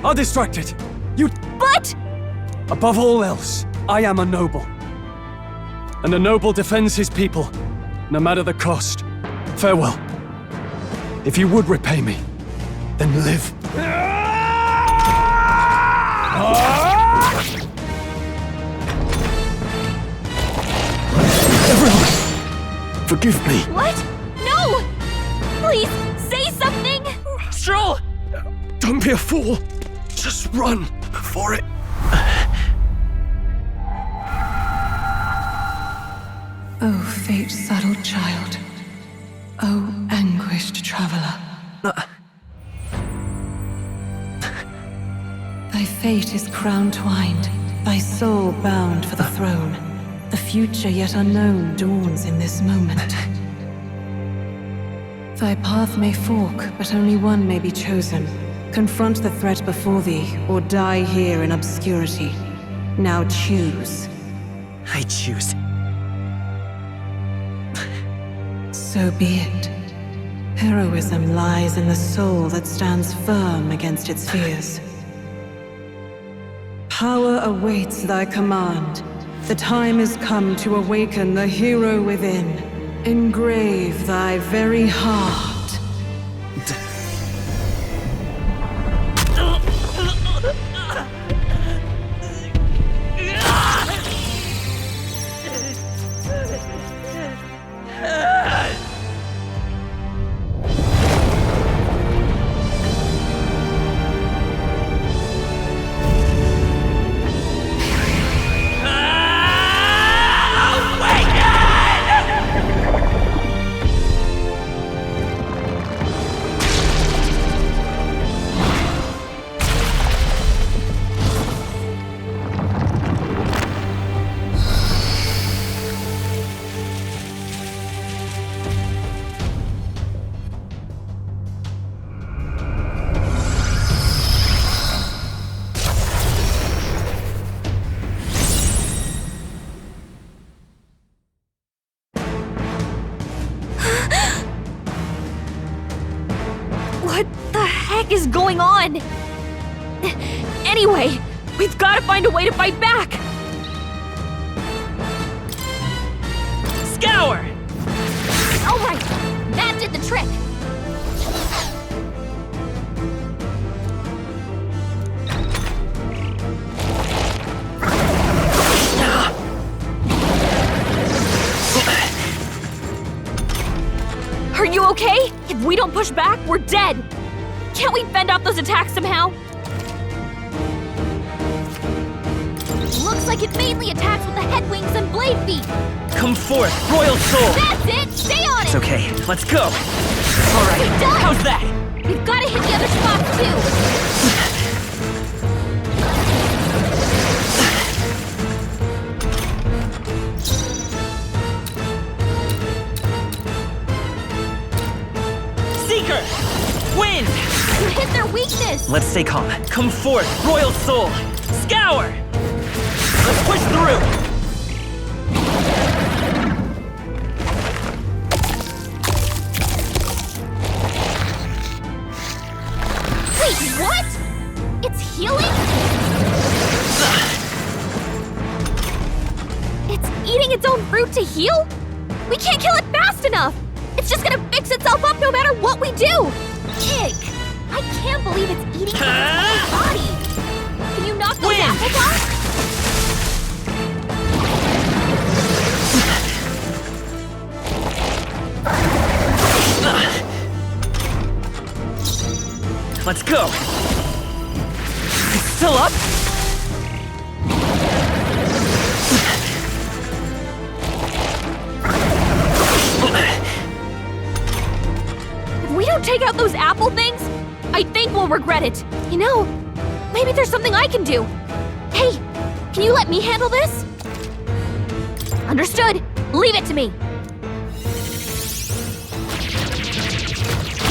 I'll distract it. You— But— Above all else, I am a noble. And a noble defends his people, no matter the cost. Farewell. If you would repay me, then live. Everyone, forgive me. What? No! Please, say something! Stroll! Don't be a fool. Just run before it... Oh, fate-saddled child. Oh, anguished traveler. Thy fate is crown-twined, thy soul bound for the throne. The future yet unknown dawns in this moment. Thy path may fork, but only one may be chosen. Confront the threat before thee, or die here in obscurity. Now choose. I choose. So be it. Heroism lies in the soul that stands firm against its fears. Power awaits thy command. The time is come to awaken the hero within. Engrave thy very heart. heck is going on? Anyway, we've got to find a way to fight back! Scour! Alright, that did the trick! Are you okay? If we don't push back, we're dead! Can't we fend off those attacks somehow? Looks like it mainly attacks with the head wings and blade feet! Come forth, Royal Soul! That's it! Stay on it! It's okay, let's go! Alright, We've done it! how's that? We've gotta hit the other spots too! Seeker! Wind! You hit their weakness! Let's stay calm. Come forth, Royal Soul! Scour! Let's push through! Wait, what? It's healing? It's eating its own fruit to heal? We can't kill it fast enough! It's just gonna fix itself up no matter what we do! Ick! I can't believe it's eating its own body! Can you knock those apples off? Let's go! It's still up? If we don't take out those apple things, I think we'll regret it. You know, maybe there's something I can do. Hey, can you let me handle this? Understood. Leave it to me.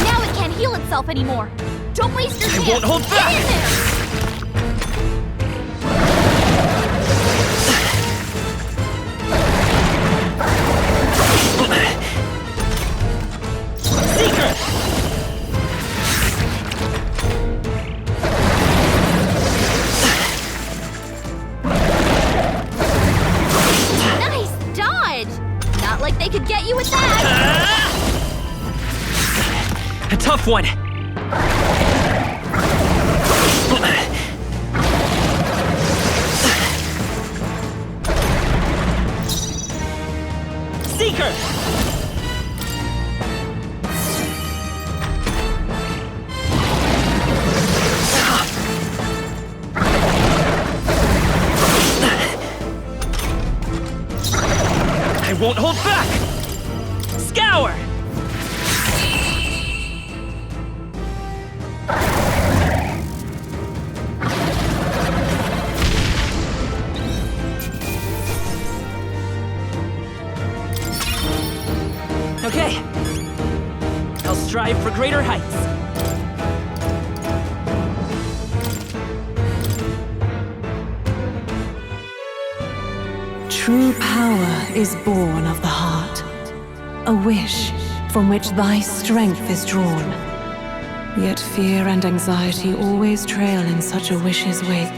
Now it can't heal itself anymore. Don't waste your chance. I won't hold back. Get in there. Seeker! Nice dodge. Not like they could get you with that. A tough one. Seeker! I won't hold back! Scour! Okay. I'll strive for greater heights. True power is born of the heart, a wish from which thy strength is drawn. Yet fear and anxiety always trail in such a wish's wake.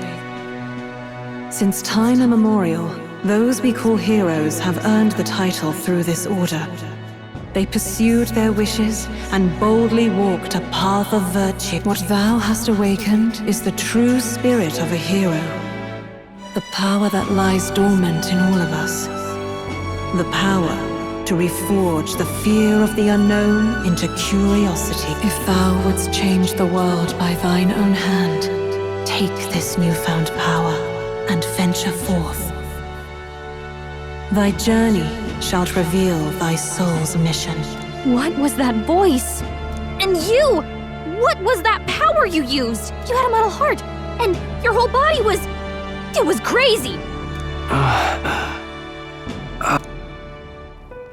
Since time immemorial, those we call heroes have earned the title through this order. They pursued their wishes and boldly walked a path of virtue. What thou hast awakened is the true spirit of a hero. The power that lies dormant in all of us. The power to reforge the fear of the unknown into curiosity. If thou wouldst change the world by thine own hand, take this newfound power and venture forth. Thy journey shalt reveal thy soul's mission. What was that voice? And you! What was that power you used? You had a metal heart, and your whole body was... It was crazy!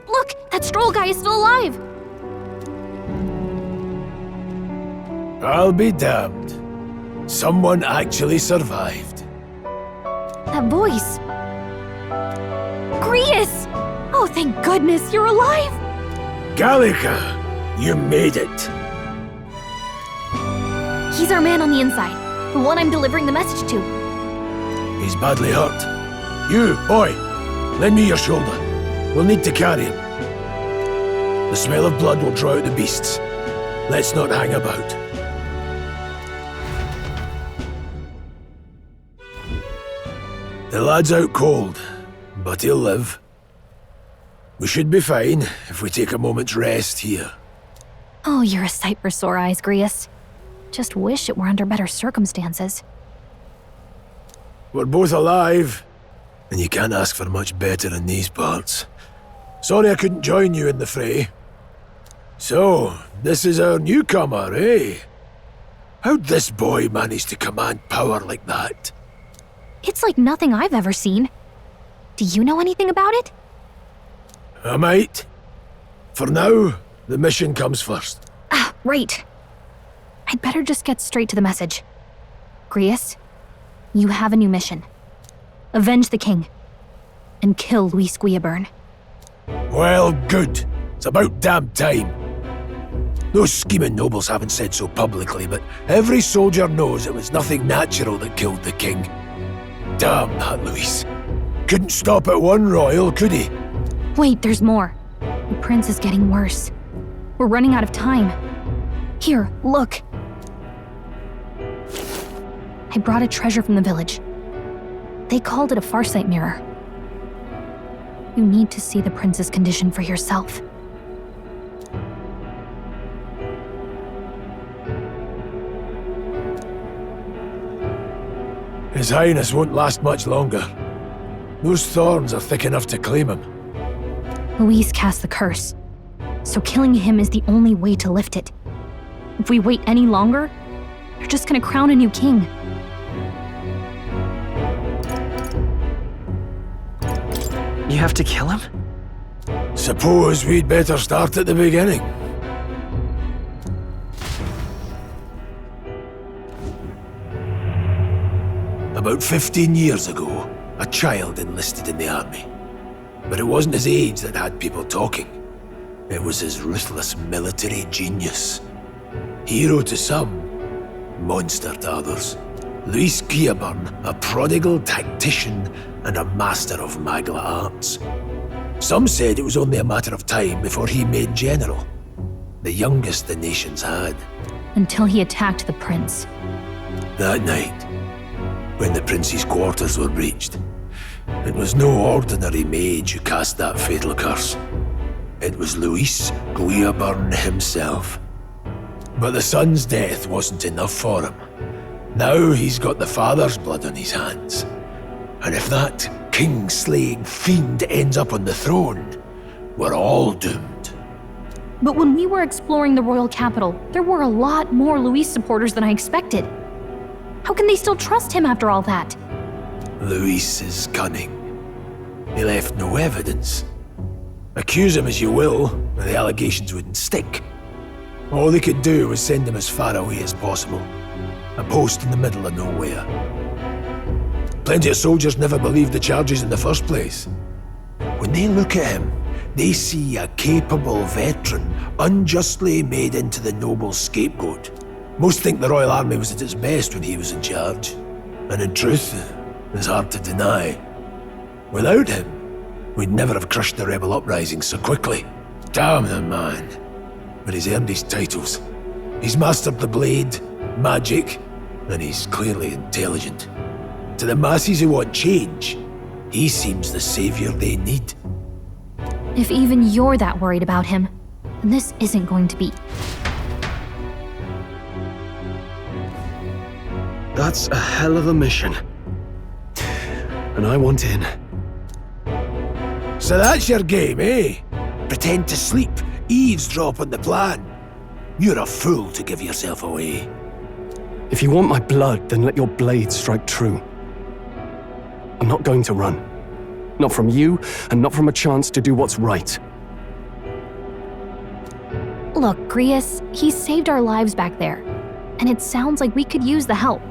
Look, that Stroll guy is still alive! I'll be damned. Someone actually survived. That voice... Grius! Oh, thank goodness, you're alive! Gallica, you made it. He's our man on the inside, the one I'm delivering the message to. He's badly hurt. You, boy, lend me your shoulder. We'll need to carry him. The smell of blood will draw out the beasts. Let's not hang about. The lad's out cold, but he'll live. We should be fine if we take a moment's rest here. Oh, you're a sight for sore eyes, Grius. Just wish it were under better circumstances. We're both alive, and you can't ask for much better in these parts. Sorry I couldn't join you in the fray. So, this is our newcomer, eh? How'd this boy manage to command power like that? It's like nothing I've ever seen. Do you know anything about it? I might. For now, the mission comes first. Ah, right. I'd better just get straight to the message. Grius, you have a new mission. Avenge the king. And kill Luis Guillaburn. Well, good. It's about damn time. Those scheming nobles haven't said so publicly, but every soldier knows it was nothing natural that killed the king. Damn that Luis. Couldn't stop at one royal, could he? Wait, there's more. The prince is getting worse. We're running out of time. Here, look. I brought a treasure from the village. They called it a farsight mirror. You need to see the prince's condition for yourself. His Highness won't last much longer. Those thorns are thick enough to claim him. Luis cast the curse, so killing him is the only way to lift it. If we wait any longer, they're just gonna crown a new king. You have to kill him? Suppose we'd better start at the beginning. About 15 years ago, a child enlisted in the army. But it wasn't his age that had people talking. It was his ruthless military genius. Hero to some, monster to others. Luis Guillaburn, a prodigal tactician and a master of Magla arts. Some said it was only a matter of time before he made general. The youngest the nations had. Until he attacked the prince. That night, when the prince's quarters were breached, it was no ordinary mage who cast that fatal curse. It was Luis Guillaburn himself. But the son's death wasn't enough for him. Now he's got the father's blood on his hands. And if that king-slaying fiend ends up on the throne, we're all doomed. But when we were exploring the royal capital, there were a lot more Luis supporters than I expected. How can they still trust him after all that? Luis is cunning. He left no evidence. Accuse him as you will, the allegations wouldn't stick. All they could do was send him as far away as possible. A post in the middle of nowhere. Plenty of soldiers never believed the charges in the first place. When they look at him, they see a capable veteran unjustly made into the noble's scapegoat. Most think the Royal Army was at its best when he was in charge. And in truth, it's hard to deny. Without him, we'd never have crushed the rebel uprising so quickly. Damn the man. But he's earned his titles. He's mastered the blade, magic, and he's clearly intelligent. To the masses who want change, he seems the savior they need. If even you're that worried about him, then this isn't going to be. That's a hell of a mission. And I want in. So that's your game, eh? Pretend to sleep, eavesdrop on the plan. You're a fool to give yourself away. If you want my blood, then let your blade strike true. I'm not going to run. Not from you, and not from a chance to do what's right. Look, Grius, he saved our lives back there, and it sounds like we could use the help.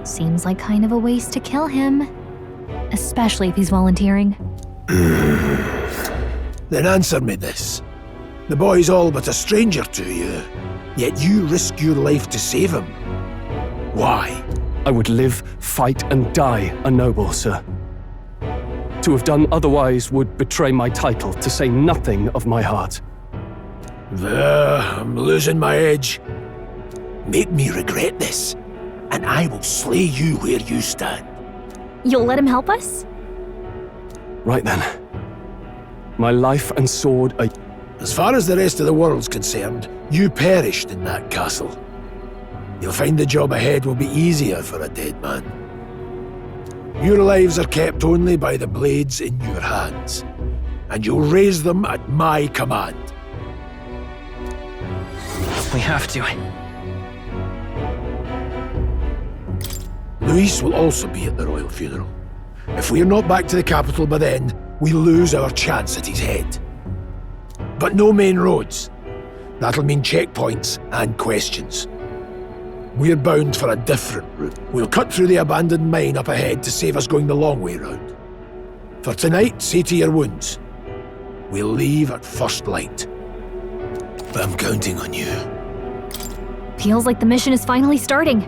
Seems like kind of a waste to kill him, especially if he's volunteering. Then answer me this. The boy's all but a stranger to you. yet you risk your life to save him. Why? I would live, fight, and die a noble, sir. To have done otherwise would betray my title, to say nothing of my heart. I'm losing my edge. Make me regret this, and I will slay you where you stand. You'll let him help us? Right then. My life and sword are... As far as the rest of the world's concerned, you perished in that castle. You'll find the job ahead will be easier for a dead man. Your lives are kept only by the blades in your hands, and you'll raise them at my command. We have to. Luis will also be at the royal funeral. If we're not back to the capital by then, we lose our chance at his head. But no main roads. That'll mean checkpoints and questions. We're bound for a different route. We'll cut through the abandoned mine up ahead to save us going the long way round. For tonight, see to your wounds. We'll leave at first light. I'm counting on you. Feels like the mission is finally starting.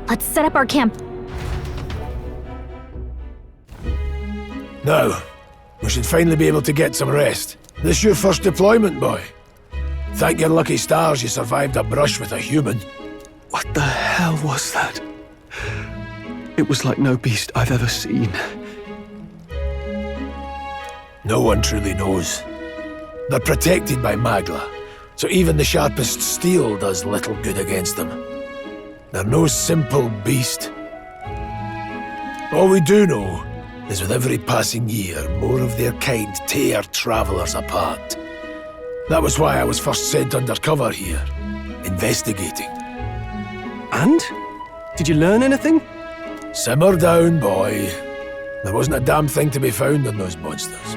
Let's set up our camp. Now, we should finally be able to get some rest. This your first deployment, boy. Thank your lucky stars you survived a brush with a human. What the hell was that? It was like no beast I've ever seen. No one truly knows. They're protected by Magla, so even the sharpest steel does little good against them. They're no simple beast. All we do know is with every passing year, more of their kind tear travelers apart. That was why I was first sent undercover here, investigating. And? Did you learn anything? Simmer down, boy. There wasn't a damn thing to be found on those monsters.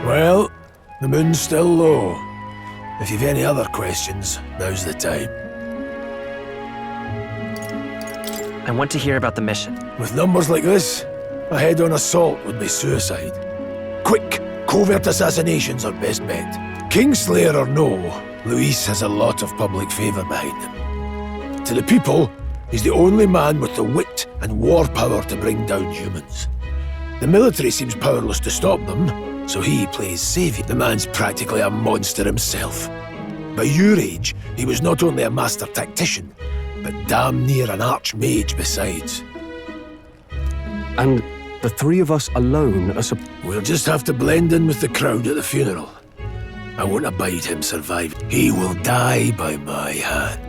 Well, the moon's still low. If you've any other questions, now's the time. I want to hear about the mission. With numbers like this, a head-on assault would be suicide. Quick, covert assassinations are best bet. Kingslayer or no, Luis has a lot of public favour behind him. To the people, he's the only man with the wit and war power to bring down humans. The military seems powerless to stop them, so he plays saviour. The man's practically a monster himself. By your age, he was not only a master tactician, but damn near an archmage besides. And the three of us alone are We'll just have to blend in with the crowd at the funeral. I won't abide him surviving. He will die by my hand.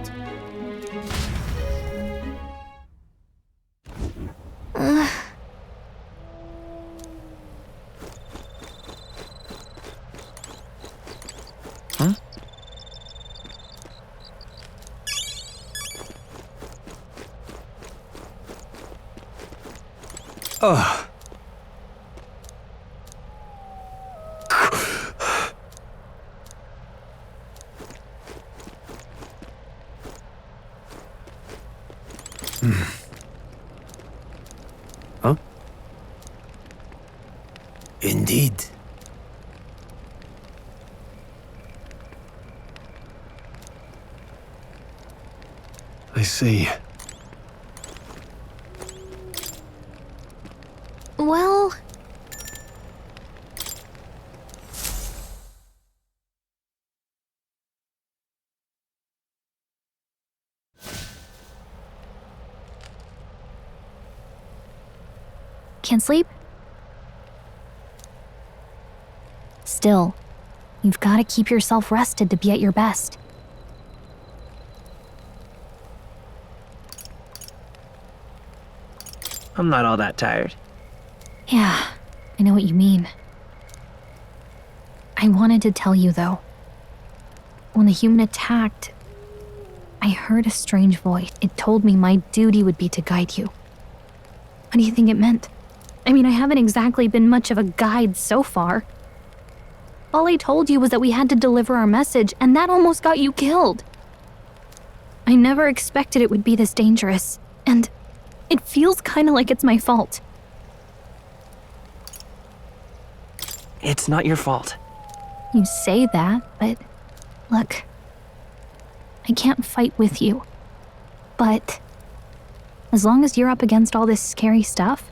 Ugh. Huh? Indeed. I see. Well... Can't sleep? Still, you've got to keep yourself rested to be at your best. I'm not all that tired. Yeah, I know what you mean. I wanted to tell you, though. When the human attacked, I heard a strange voice. It told me my duty would be to guide you. What do you think it meant? I mean, I haven't exactly been much of a guide so far. All I told you was that we had to deliver our message, and that almost got you killed. I never expected it would be this dangerous, and it feels kind of like it's my fault. It's not your fault. You say that, but Look, I can't fight with you, but as long as you're up against all this scary stuff,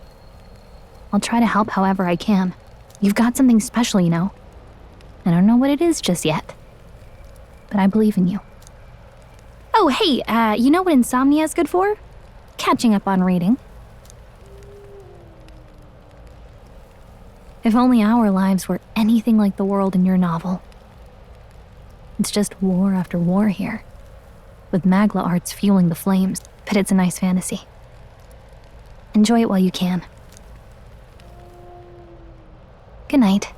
I'll try to help however I can. You've got something special, you know. I don't know what it is just yet, but I believe in you. Oh, hey, you know what insomnia is good for? Catching up on reading. If only our lives were anything like the world in your novel. It's just war after war here, with Magla arts fueling the flames, but it's a nice fantasy. Enjoy it while you can. Good night.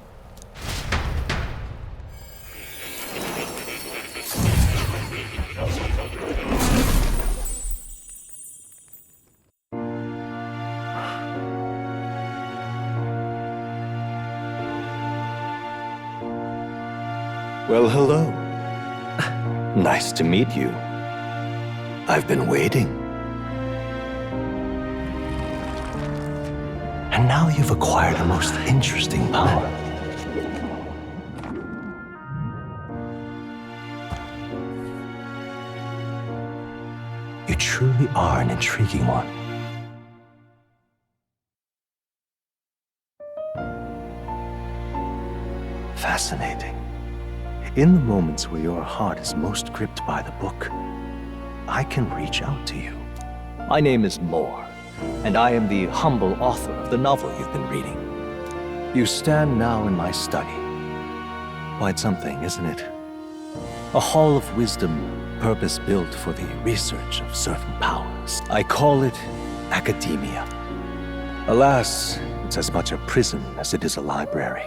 Well, hello. Nice to meet you. I've been waiting. And now you've acquired a most interesting power. You truly are an intriguing one. Fascinating. In the moments where your heart is most gripped by the book, I can reach out to you. My name is Moore, and I am the humble author of the novel you've been reading. You stand now in my study. Quite something, isn't it? A hall of wisdom, purpose-built for the research of certain powers. I call it academia. Alas, it's as much a prison as it is a library.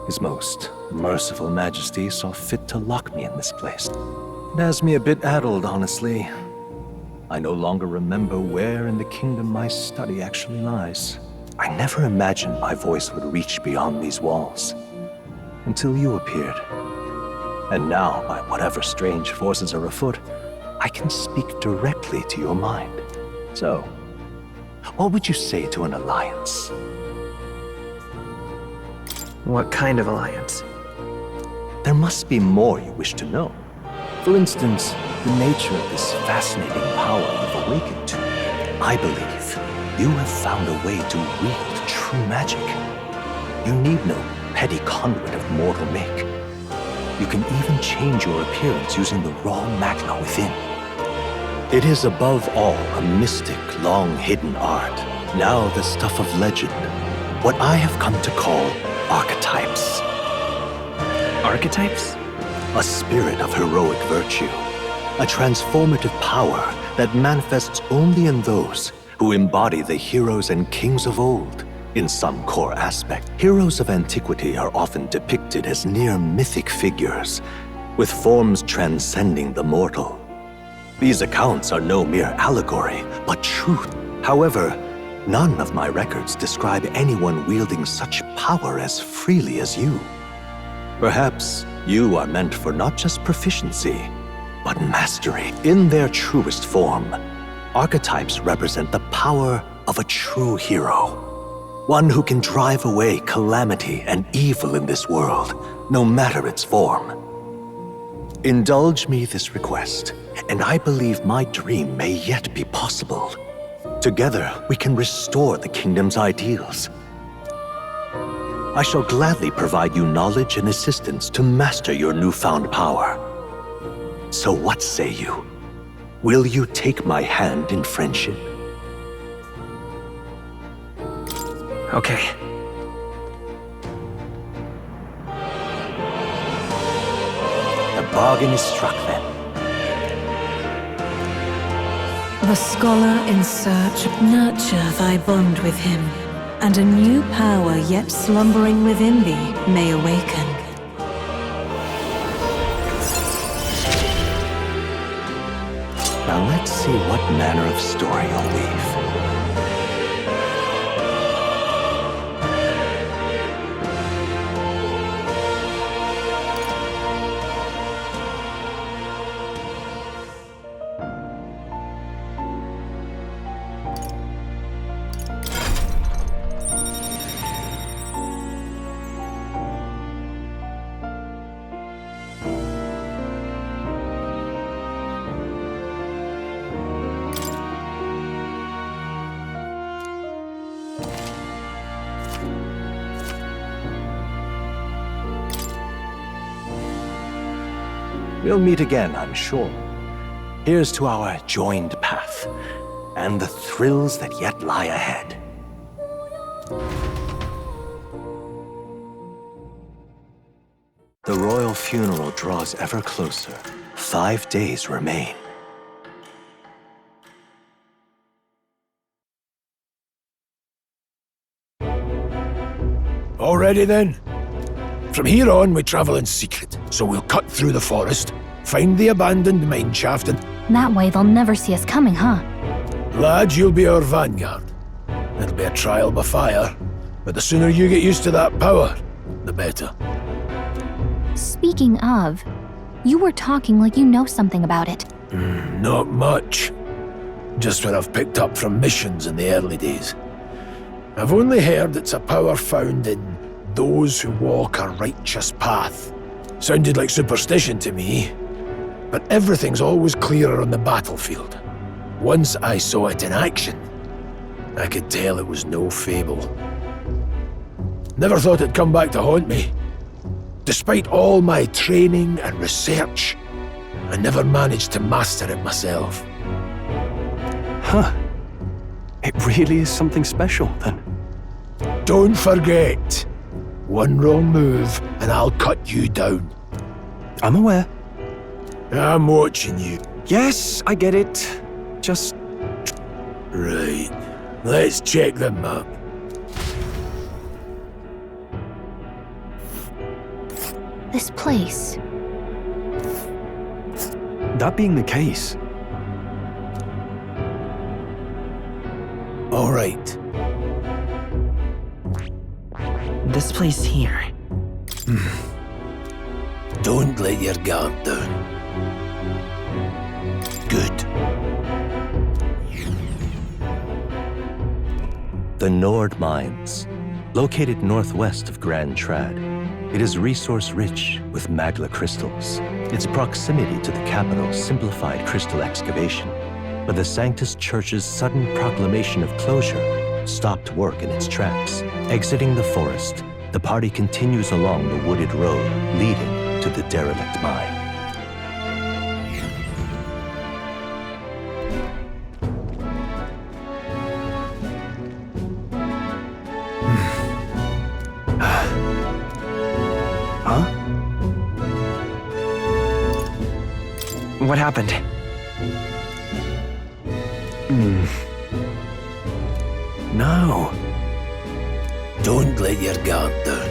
His most merciful majesty saw fit to lock me in this place. It has me a bit addled, honestly. I no longer remember where in the kingdom my study actually lies. I never imagined my voice would reach beyond these walls, until you appeared. And now, by whatever strange forces are afoot, I can speak directly to your mind. So, what would you say to an alliance? What kind of alliance? There must be more you wish to know. For instance, the nature of this fascinating power you've awakened to. I believe you have found a way to wield true magic. You need no petty conduit of mortal make. You can even change your appearance using the raw magna within. It is above all a mystic, long-hidden art, now the stuff of legend, what I have come to call archetypes. Archetypes? A spirit of heroic virtue. A transformative power that manifests only in those who embody the heroes and kings of old in some core aspect. Heroes of antiquity are often depicted as near mythic figures, with forms transcending the mortal. These accounts are no mere allegory, but truth. However, none of my records describe anyone wielding such power as freely as you. Perhaps you are meant for not just proficiency, but mastery. In their truest form, archetypes represent the power of a true hero. One who can drive away calamity and evil in this world, no matter its form. Indulge me this request, and I believe my dream may yet be possible. Together, we can restore the kingdom's ideals. I shall gladly provide you knowledge and assistance to master your newfound power. So what say you? Will you take my hand in friendship? Okay. The bargain is struck then. The scholar in search, nurture thy bond with him, and a new power yet slumbering within thee may awaken. Now let's see what manner of story you'll weave. We'll meet again, I'm sure. Here's to our joined path, and the thrills that yet lie ahead. The royal funeral draws ever closer. 5 days remain. Already then? From here on, we travel in secret, so we'll cut through the forest, find the abandoned mine shaft, and... That way they'll never see us coming, huh? Lad, you'll be our vanguard. It'll be a trial by fire, but the sooner you get used to that power, the better. Speaking of, you were talking like you know something about it. Not much. Just what I've picked up from missions in the early days. I've only heard it's a power found in those who walk a righteous path. Sounded like superstition to me, but everything's always clearer on the battlefield. Once I saw it in action, I could tell it was no fable. Never thought it'd come back to haunt me. Despite all my training and research, I never managed to master it myself. Huh. It really is something special, then. Don't forget, one wrong move and I'll cut you down. I'm aware. I'm watching you. Yes, I get it. Just... Right. Let's check the map. This place. That being the case... All right. This place here. Don't let your guard down. Good. The Nord Mines, located northwest of Grand Trad. It is resource-rich with magla crystals. Its proximity to the capital simplified crystal excavation, but the Sanctus Church's sudden proclamation of closure stopped work in its tracks. Exiting the forest, the party continues along the wooded road leading to the derelict mine. What happened? No. Don't let your guard down.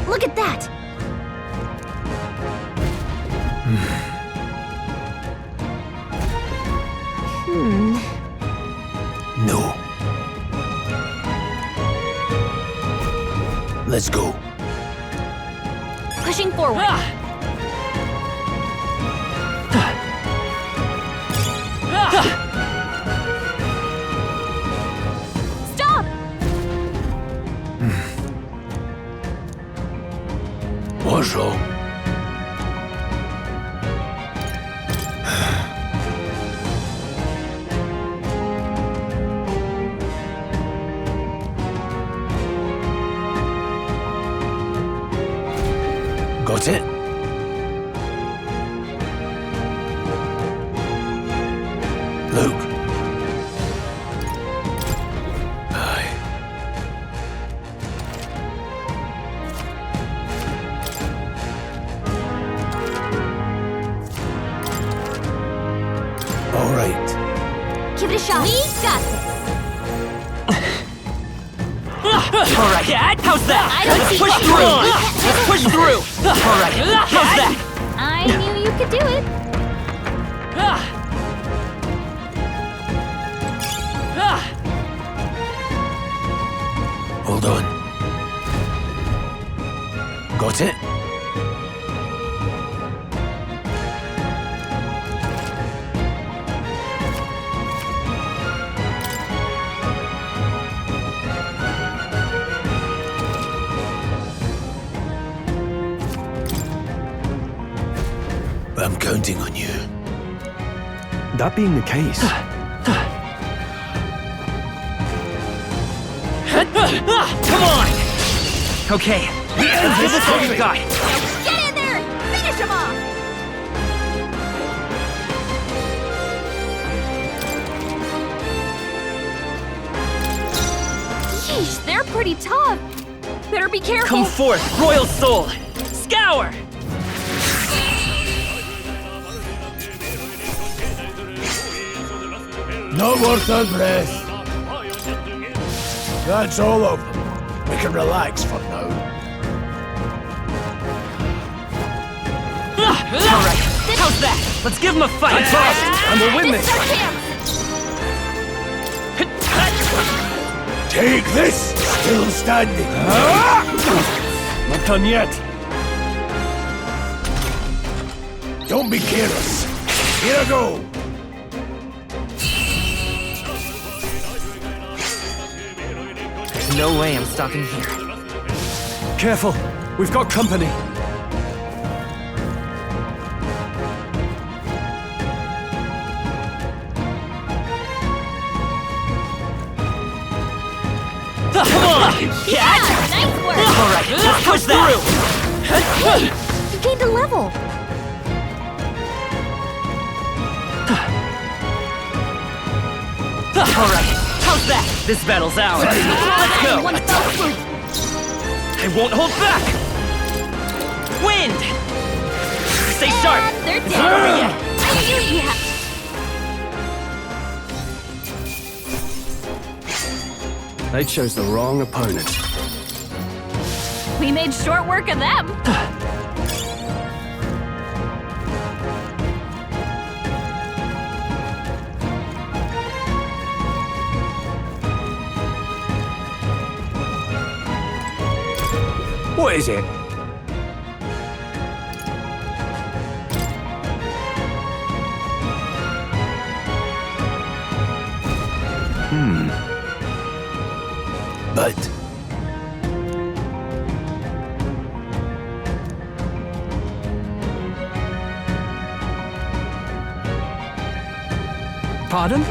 Look at that! No. Let's go. Pushing forward. Stop! What's wrong? Got it? Luke. Aye. All right. Give it a shot. We got this. All right, how's that? I don't see Push it. through. Let's push through. All right, how's that? I knew you could do it. Hold on. Got it? I'm counting on you. That being the case... Come on! Okay, Let's give this all you got. Get in there! Finish him off! Yeesh, they're pretty tough. Better be careful. Come forth, royal soul. Scour! Not worth our breath. That's all of them. We can relax for now. Alright, how's that? Let's give him a fight! I'm fast, and we'll win this! Take this! Still standing. Not done yet. Don't be careless. Here I go. There's no way I'm stopping here. Careful, we've got company. Come on! Catch! Nice work! Alright, let's push through! Hey, you gained a level. Alright, how's that? This battle's ours. Let's go! One fell swoop. I won't hold back! Wind! Stay sharp! They're It's dead. not over yet. I knew you had. They chose the wrong opponent. We made short work of them. What is it? But Pardon?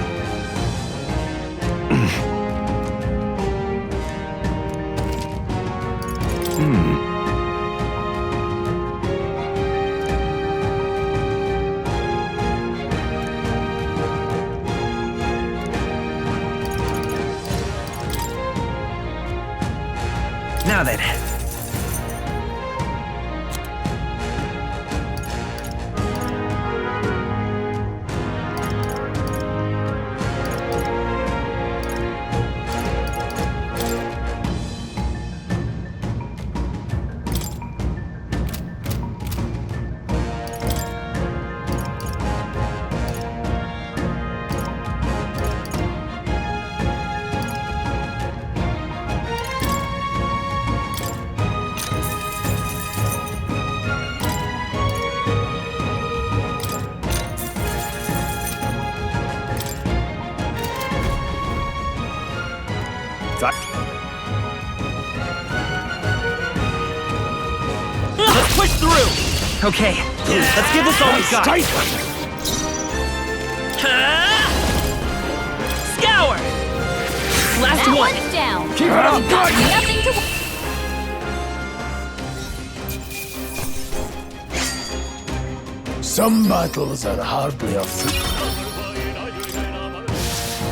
Now then. Let's push through! Okay, let's give this all we got! Scour! Last That one! one's down. keep it up, You've got good. nothing to. Some battles are hardly a foot.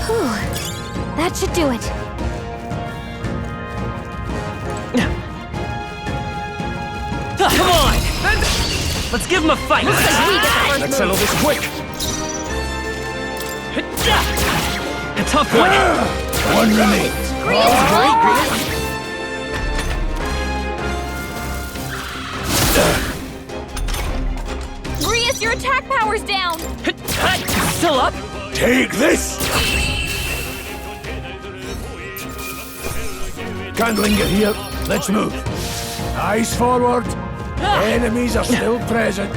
Whew. That should do it. Come on! Let's give him a fight! We get the Let's first settle move. this quick. A tough one! One remains. Grius, your attack power's down. Still up? Take this! Can't linger here. Let's move. Eyes forward. Enemies are still present.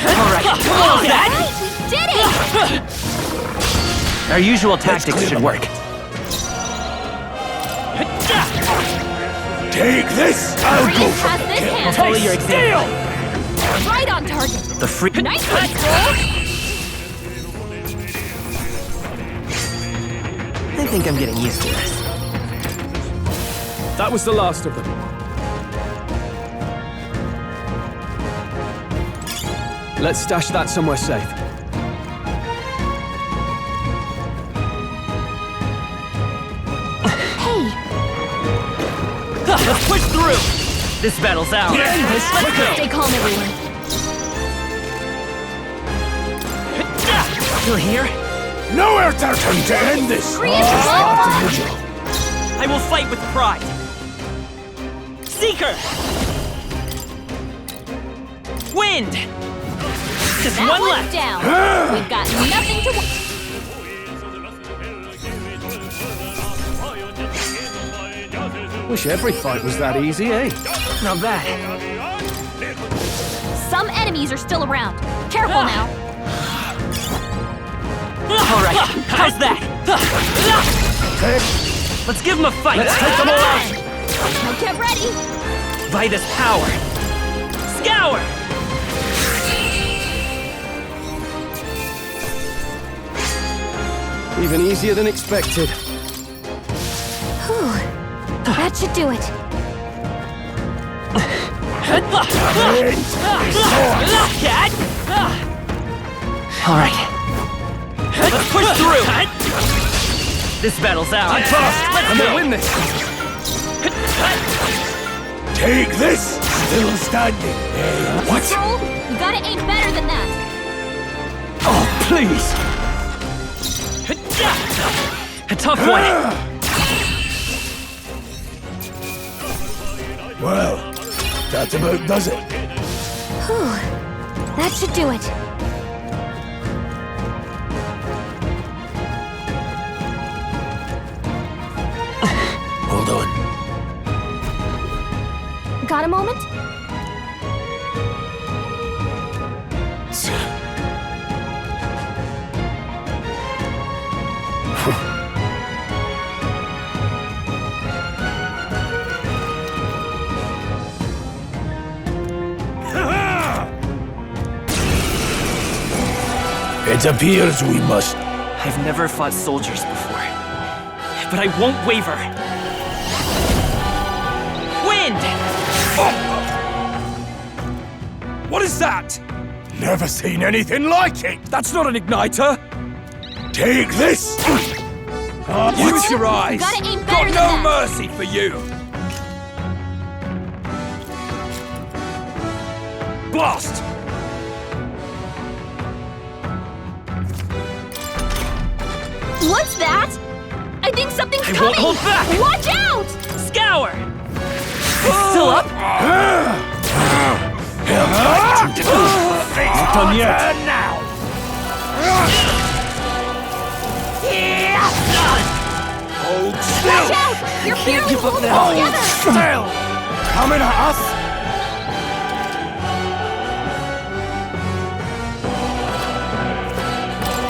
Alright, come on, Dad! We did it! Our usual tactics should work. Take this! I'll go Grius for has the this kill. hand. Follow your example. Right on target. The free. Nice one, Scroll. I think I'm getting used to this. That was the last of them. Let's stash that somewhere safe. Hey! Let's push through! This battle's ours! Stay calm, everyone. You're here? Nowhere to turn to end this! I will fight with pride! Seeker! Wind! Just That one one's left! down. We've got nothing to Wish every fight was that easy, eh? Not bad. Some enemies are still around. Careful now. All right, how's that? Let's give them a fight! Let's take them all out! Now get ready. By this power! Scour! Even easier than expected. Whew. That should do it. All right. Let's push through! This battle's ours! I'm fast! Let's go! Win this! Take this! Still standing. Hey, what? Troll, you gotta aim better than that. Oh, please! A tough one! Well, that about does it. Whew. That should do it. Hold on. Got a moment? It appears we must. I've never fought soldiers before, but I won't waver. Wind! What is that? Never seen anything like it. That's not an igniter! Take this! Use your eyes! Gotta aim better Got than no that. mercy for you! Blast! What's that? I think something's I coming! won't hold back! Watch out! Scour! It's still up? Not done yet. Now! Hold Watch still! out! You're barely give up holding now. it together! Still! Coming at us!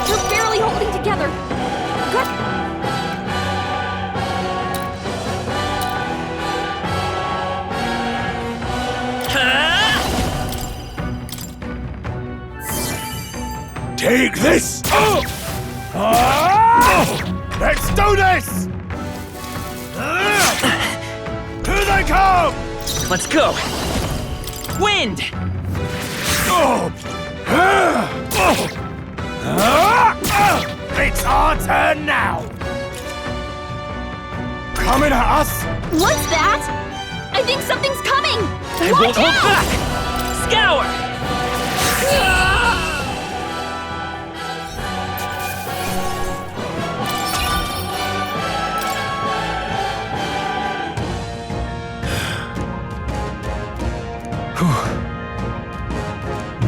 You're barely holding together. Good. Take this! Let's do this! Here they come! Let's go! Wind! It's our turn now! Coming at us! What's that? I think something's coming! I Watch won't hold out! back! Scour!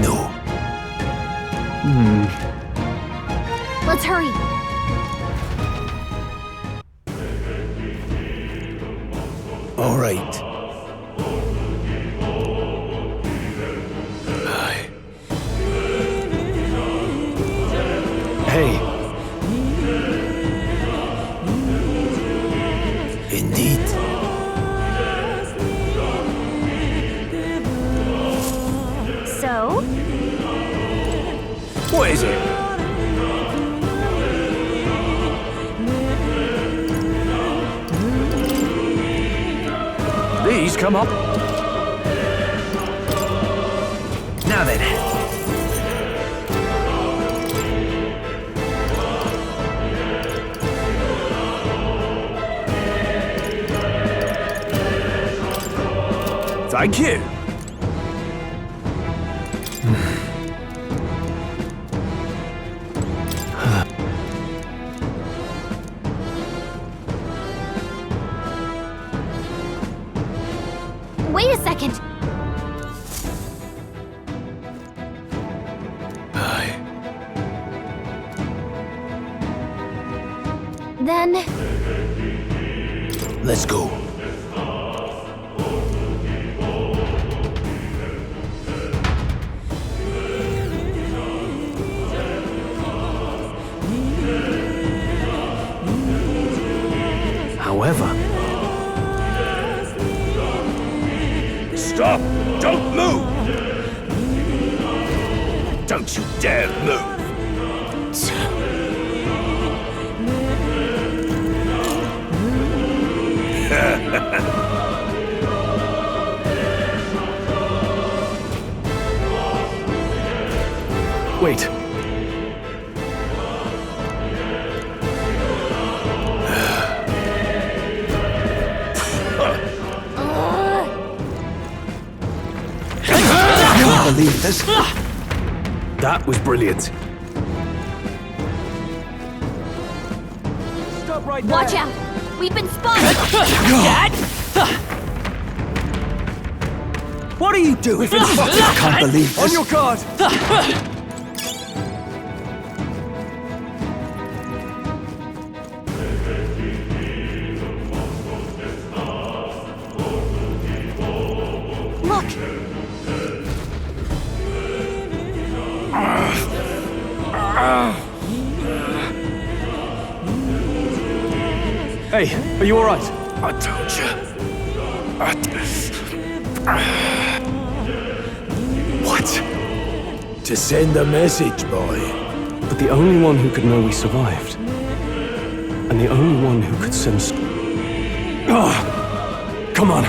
No. Let's hurry. All right. Hey. Indeed. So? What is it? These come up. Now then, Thank you. Wait a second. Then... Let's go. However... Stop! Don't move! Don't you dare move! Wait. I can't believe this. That was brilliant. Stop right there. Watch out! We've been spotted! Dad? What are you doing? I can't believe this. On your guard! Look! Hey, are you alright? I told you. What? To send a message, boy. But the only one who could know we survived. And the only one who could sense... Oh, come on.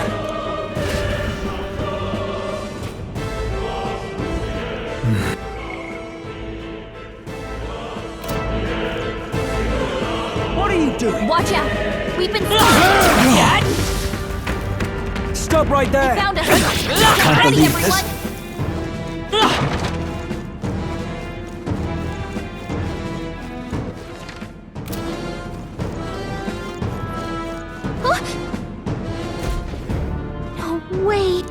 What are you doing? Watch out! We've been spotted! Dad? Stop right there! Found us! I can't Ready, believe everyone! this. No way!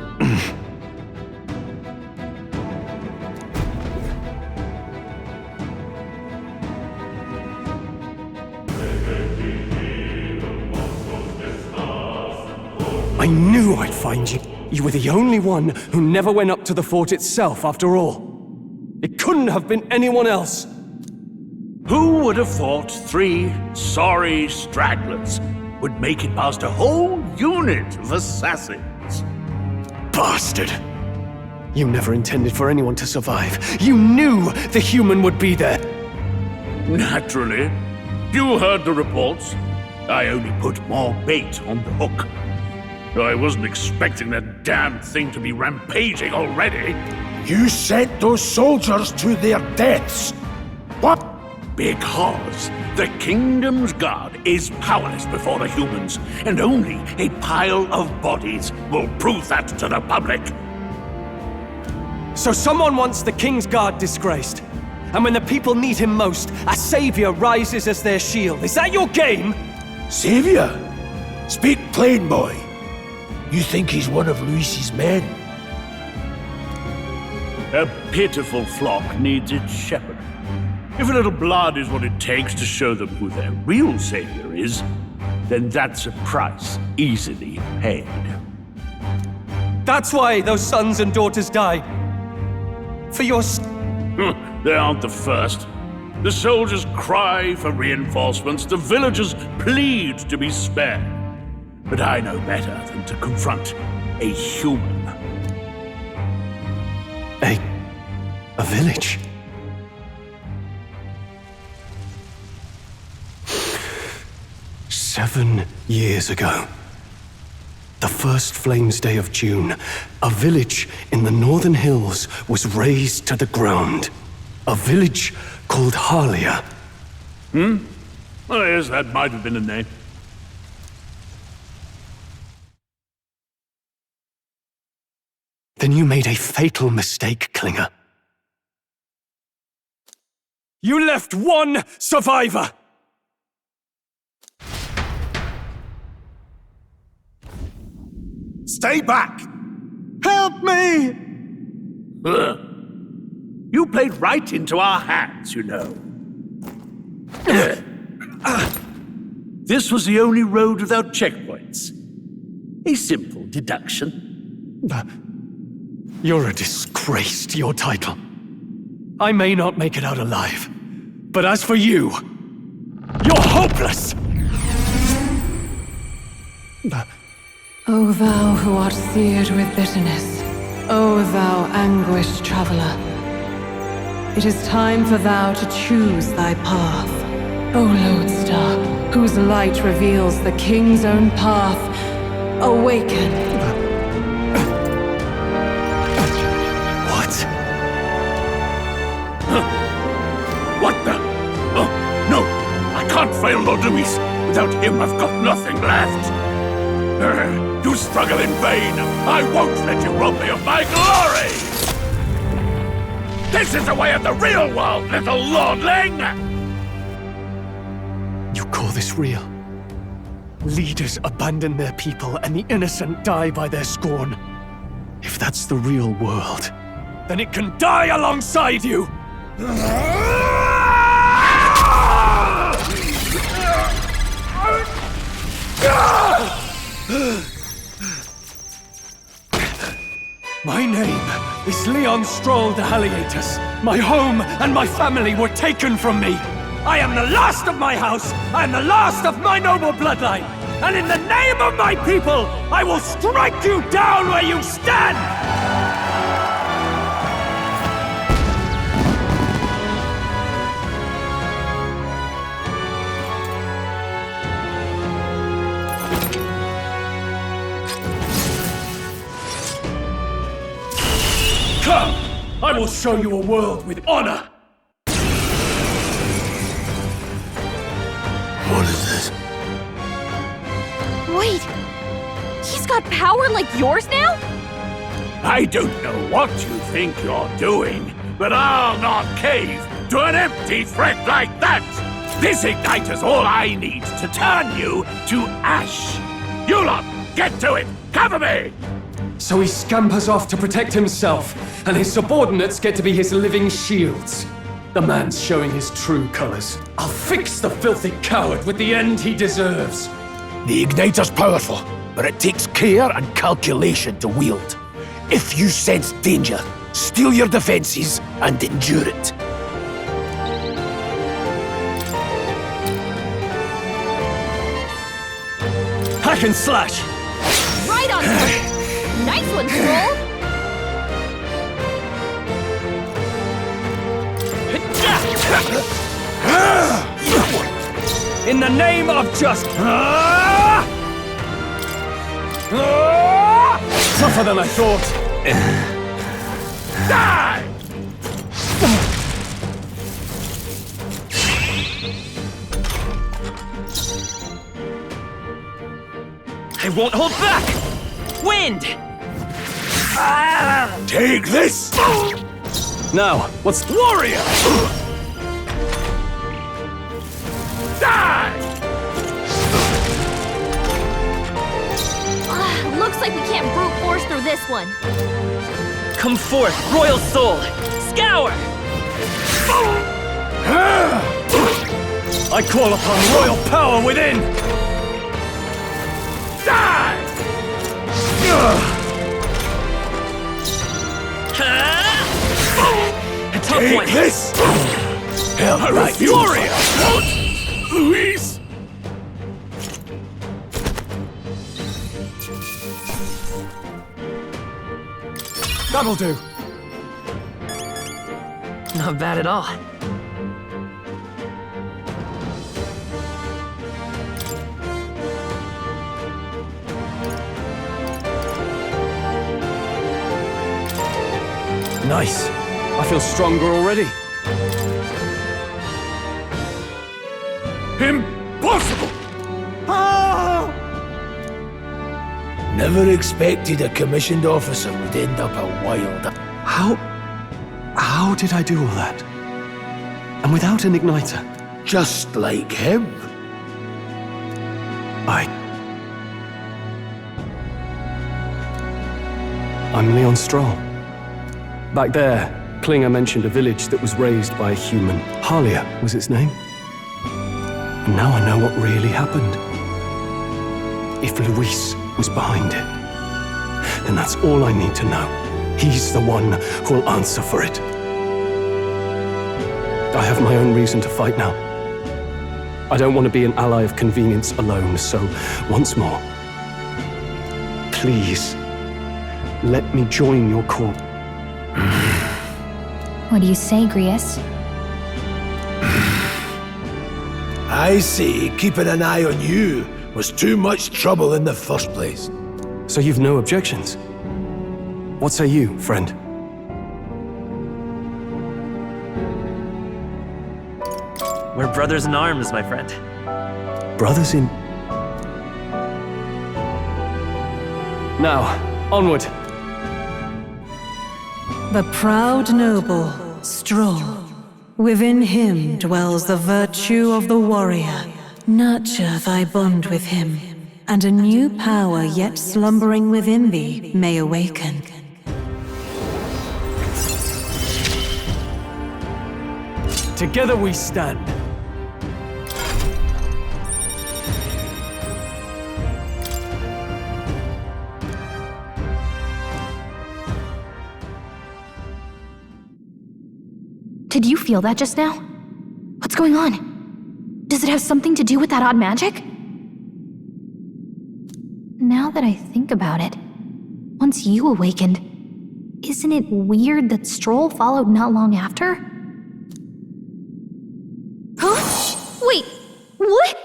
I knew I'd find you. You were the only one who never went up to the fort itself, after all. It couldn't have been anyone else. Who would have thought 3 sorry stragglers would make it past a whole unit of assassins? Bastard! You never intended for anyone to survive. You knew the human would be there. Naturally. You heard the reports. I only put more bait on the hook. I wasn't expecting that damn thing to be rampaging already. You sent those soldiers to their deaths. What? Because the Kingdom's Guard is powerless before the humans, and only a pile of bodies will prove that to the public. So someone wants the King's Guard disgraced. And when the people need him most, a savior rises as their shield. Is that your game? Savior? Speak plain, boy. You think he's one of Luis's men? A pitiful flock needs its shepherd. If a little blood is what it takes to show them who their real savior is, then that's a price easily paid. That's why those sons and daughters died. For your... They aren't the first. The soldiers cry for reinforcements, the villagers plead to be spared. But I know better than to confront a human. A village? "7 years ago, the first Flames Day of June, a village in the northern hills was razed to the ground. A village called Harlia. Oh, yes, that might have been a name. fatal mistake, Klinger. You left one survivor! Stay back! Help me! You played right into our hands, you know. This was the only road without checkpoints. A simple deduction. You're a disgrace to your title. I may not make it out alive, but as for you, you're hopeless! O thou who art seared with bitterness, O thou anguished traveler, it is time for thou to choose thy path. O lodestar, whose light reveals the king's own path, awaken. What? What the? Oh, no! I can't fail Lord Luis. Without him, I've got nothing left. You struggle in vain. I won't let you rob me of my glory! This is the way of the real world, little lordling! You call this real? Leaders abandon their people and the innocent die by their scorn. If that's the real world, then it can die alongside you! My name is Leon Stroll de Haliatus. My home and my family were taken from me. I am the last of my house. I am the last of my noble bloodline. And in the name of my people, I will strike you down where you stand! Come! I will show you a world with honor! What is this? Wait! He's got power like yours now? I don't know what you think you're doing, but I'll not cave to an empty threat like that! This igniter's all I need to turn you to ash! You lot, get to it! Cover me! So he scampers off to protect himself, and his subordinates get to be his living shields. The man's showing his true colors. I'll fix the filthy coward with the end he deserves. The igniter's powerful, but it takes care and calculation to wield. If you sense danger, steel your defenses and endure it. Hack and slash! Right on target! Nice one, Stroll! In the name of justice! Tougher than I thought! Die! I won't hold back! Wind! Take this! Now, what's warrior? Die! Looks like we can't brute force through this one. Come forth, royal soul! Scour! I call upon royal power within! Die! Take one. This! Hell, I refuse! Warrior! Luis! That'll do. Not bad at all. Nice. I feel stronger already. Impossible! Never expected a commissioned officer would end up a wild. How did I do all that? And without an igniter? Just like him. I'm Leon Stroll. Back there, Klinger mentioned a village that was raised by a human. Halia was its name. And now I know what really happened. If Luis was behind it, then that's all I need to know. He's the one who'll answer for it. I have my own reason to fight now. I don't want to be an ally of convenience alone, so once more, please, let me join your corps. What do you say, Grius? I see keeping an eye on you was too much trouble in the first place. So you've no objections? What say you, friend? We're brothers in arms, my friend. Brothers in... Now, onward. The proud noble, Stroll. Within him dwells the virtue of the warrior. Nurture thy bond with him, and a new power yet slumbering within thee may awaken. Together we stand. Did you feel that just now? What's going on? Does it have something to do with that odd magic? Now that I think about it, once you awakened, isn't it weird that Stroll followed not long after? Huh? Wait, what?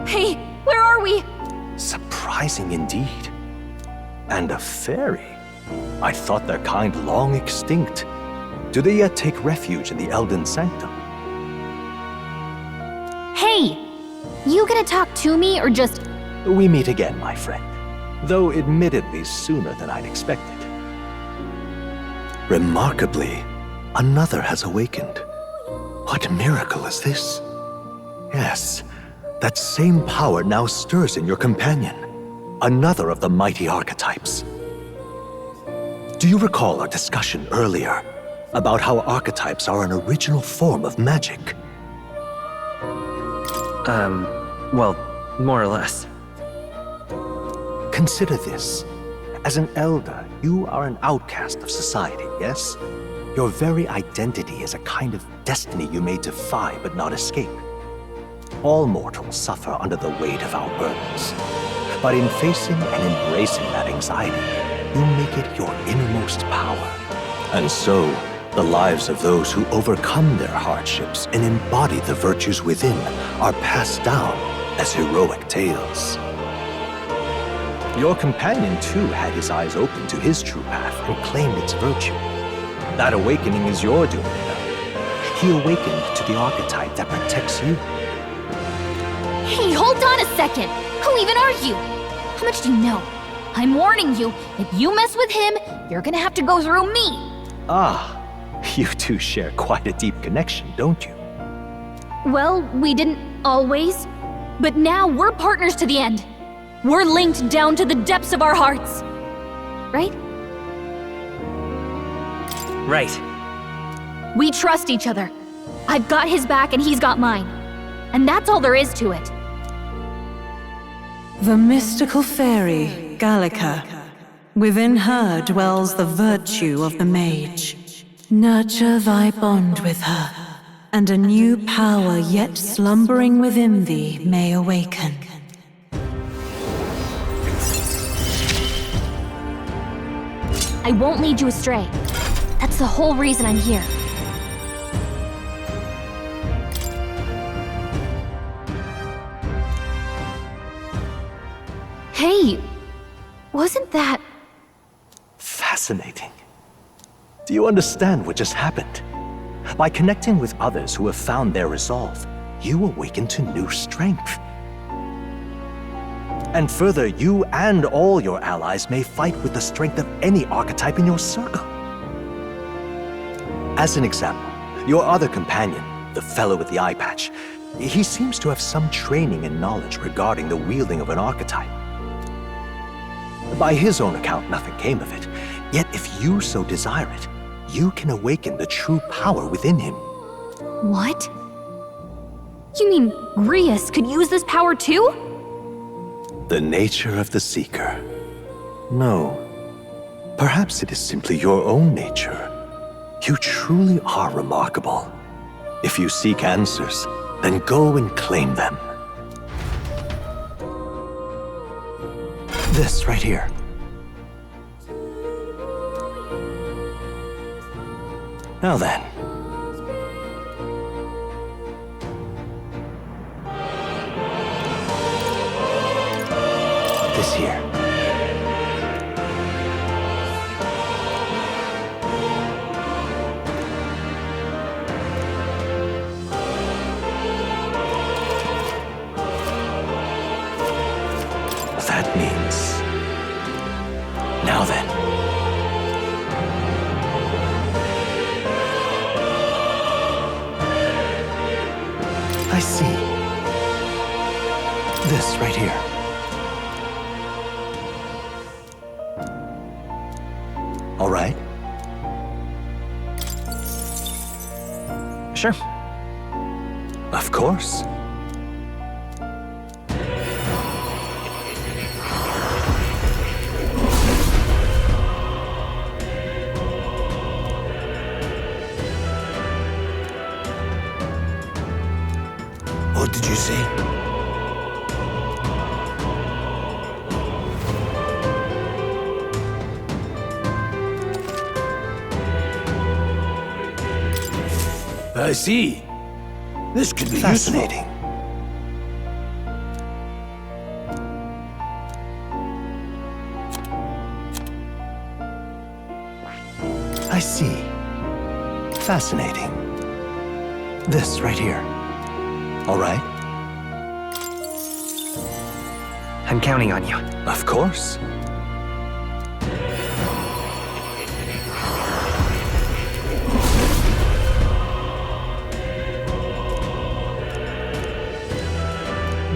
Hey, where are we? Surprising indeed. And a fairy. I thought their kind long extinct. Do they yet take refuge in the Elden Sanctum? Hey! You gonna talk to me or just... We meet again, my friend. Though admittedly sooner than I'd expected. Remarkably, another has awakened. What miracle is this? Yes, that same power now stirs in your companion. Another of the mighty archetypes. Do you recall our discussion earlier about how archetypes are an original form of magic? Well, more or less. Consider this. As an elder, you are an outcast of society, yes? Your very identity is a kind of destiny you may defy but not escape. All mortals suffer under the weight of our burdens. But in facing and embracing that anxiety, you make it your innermost power. And so, the lives of those who overcome their hardships and embody the virtues within are passed down as heroic tales. Your companion, too, had his eyes open to his true path and claimed its virtue. That awakening is your doing now. He awakened to the archetype that protects you. Hey, hold on a second! Who even are you? How much do you know? I'm warning you, if you mess with him, you're gonna have to go through me! Ah, you two share quite a deep connection, don't you? Well, we didn't always, but now we're partners to the end. We're linked down to the depths of our hearts. Right? Right. We trust each other. I've got his back and he's got mine. And that's all there is to it. The mystical fairy, Gallica. Within her dwells the virtue of the mage. Nurture thy bond with her, and a new power yet slumbering within thee may awaken. I won't lead you astray. That's the whole reason I'm here. Hey, wasn't that... Fascinating. Do you understand what just happened? By connecting with others who have found their resolve, you awaken to new strength. And further, you and all your allies may fight with the strength of any archetype in your circle. As an example, your other companion, the fellow with the eye patch, he seems to have some training and knowledge regarding the wielding of an archetype. By his own account, nothing came of it. Yet if you so desire it, you can awaken the true power within him. What? You mean Grius could use this power too? The nature of the Seeker. No. Perhaps it is simply your own nature. You truly are remarkable. If you seek answers, then go and claim them. This right here. Now then. This here. That means... Now then. I see. This right here. All right. Sure. Of course. What did you say? I see. This could be fascinating. I see. Fascinating. This right here. All right. I'm counting on you. Of course.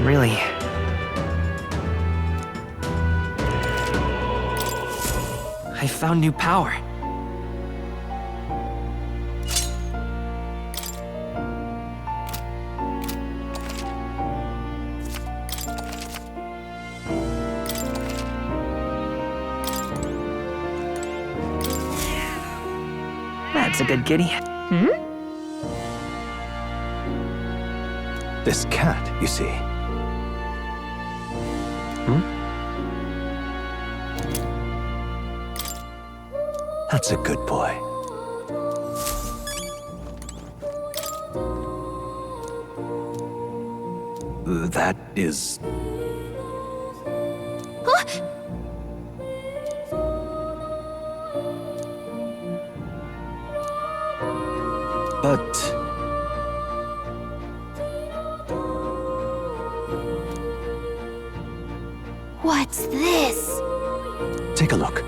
Really? I found new power. That's a good kitty. Hmm? This cat, you see. That's a good boy. That is... Huh? But... What's this? Take a look.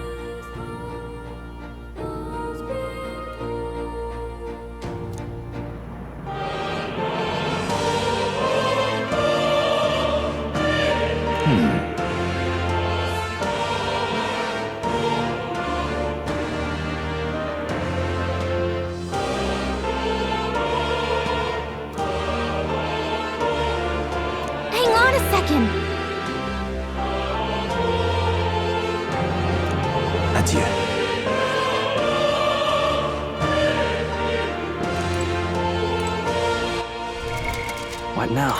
Hang on a second. Adieu. What now?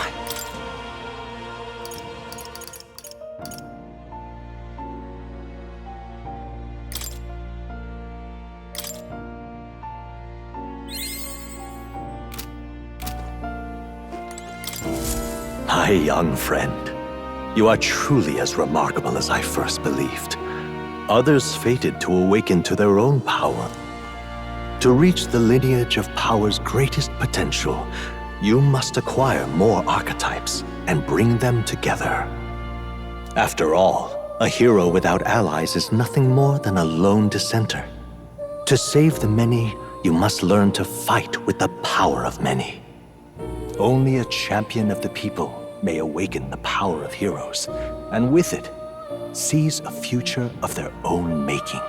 My young friend, you are truly as remarkable as I first believed. Others fated to awaken to their own power. To reach the lineage of power's greatest potential, you must acquire more archetypes and bring them together. After all, a hero without allies is nothing more than a lone dissenter. To save the many, you must learn to fight with the power of many. Only a champion of the people may awaken the power of heroes, and with it, seize a future of their own making.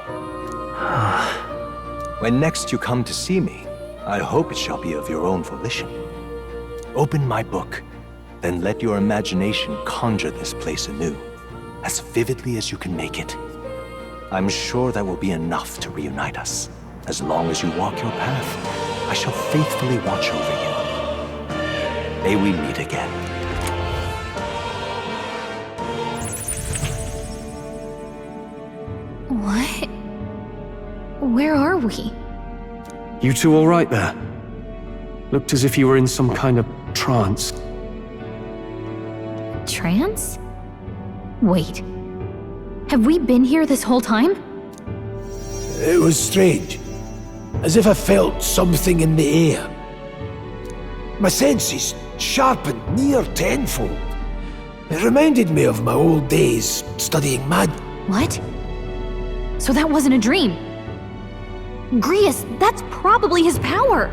When next you come to see me, I hope it shall be of your own volition. Open my book, then let your imagination conjure this place anew, as vividly as you can make it. I'm sure that will be enough to reunite us. As long as you walk your path, I shall faithfully watch over you. May we meet again. What? Where are we? You two all right there? Looked as if you were in some kind of trance. Trance? Wait. Have we been here this whole time? It was strange. As if I felt something in the air. My senses sharpened near tenfold. It reminded me of my old days studying magic. What? So that wasn't a dream. Grius, that's probably his power.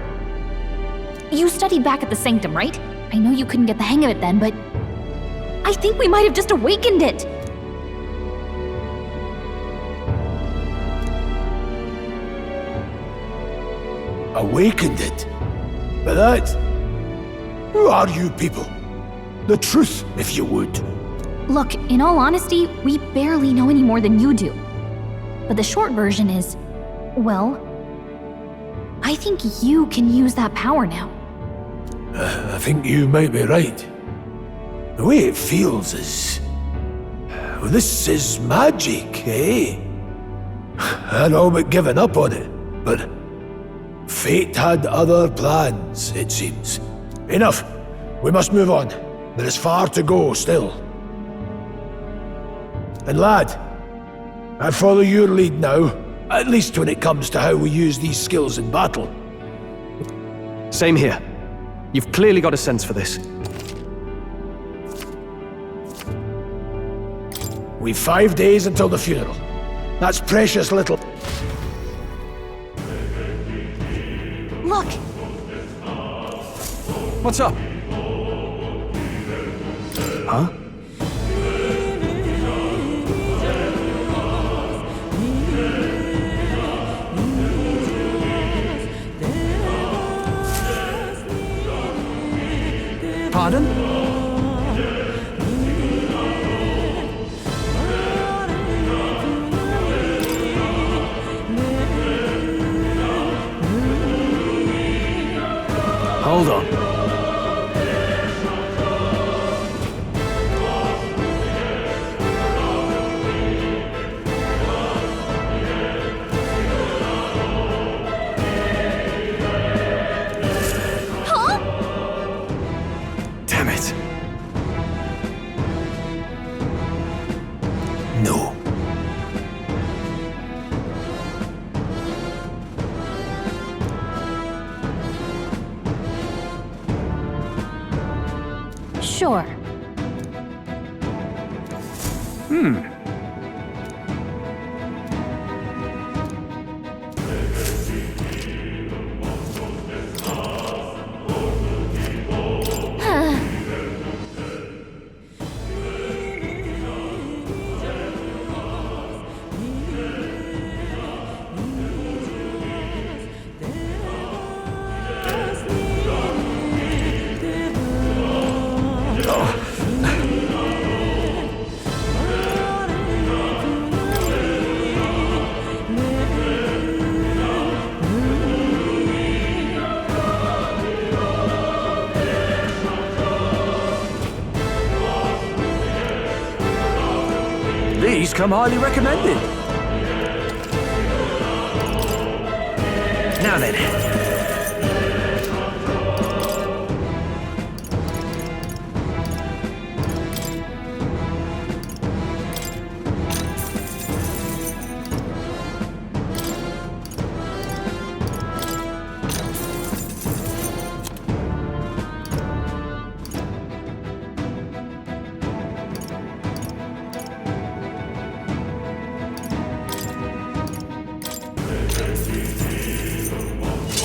You studied back at the Sanctum, right? I know you couldn't get the hang of it then, but I think we might have just awakened it. Awakened it? But that... Who are you people? The truth, if you would. Look, in all honesty, we barely know any more than you do. But the short version is, well, I think you can use that power now. I think you might be right. The way it feels is... Well, this is magic, eh? I'd all but given up on it, but... Fate had other plans, it seems. Enough. We must move on. There is far to go still. And lad, I follow your lead now, at least when it comes to how we use these skills in battle. Same here. You've clearly got a sense for this. We've 5 days until the funeral. That's precious little. Look! What's up? Huh? Pardon? Hold on. Huh? Damn it. No. Sure. These come highly recommended. Now then.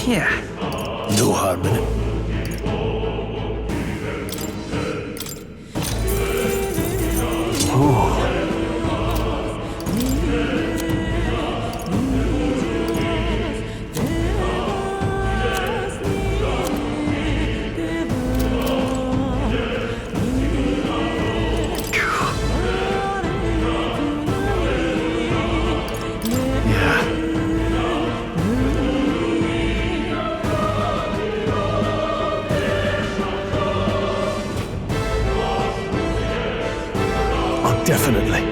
here? No harm in it. Oh. Definitely.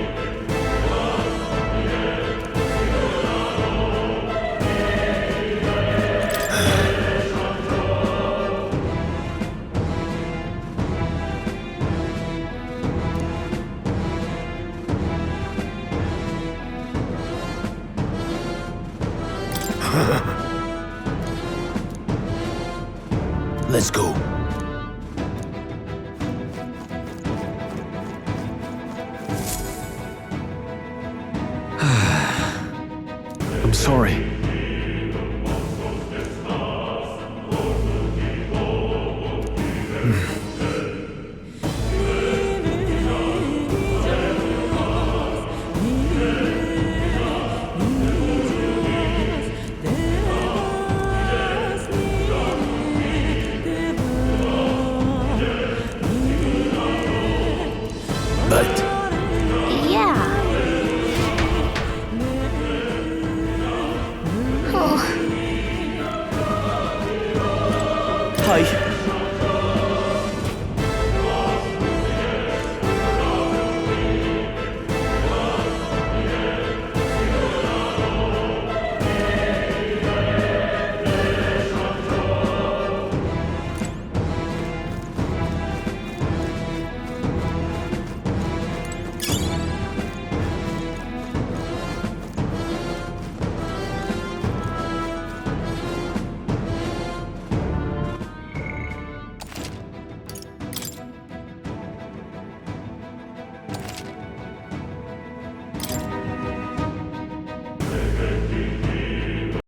Let's go. I'm sorry. But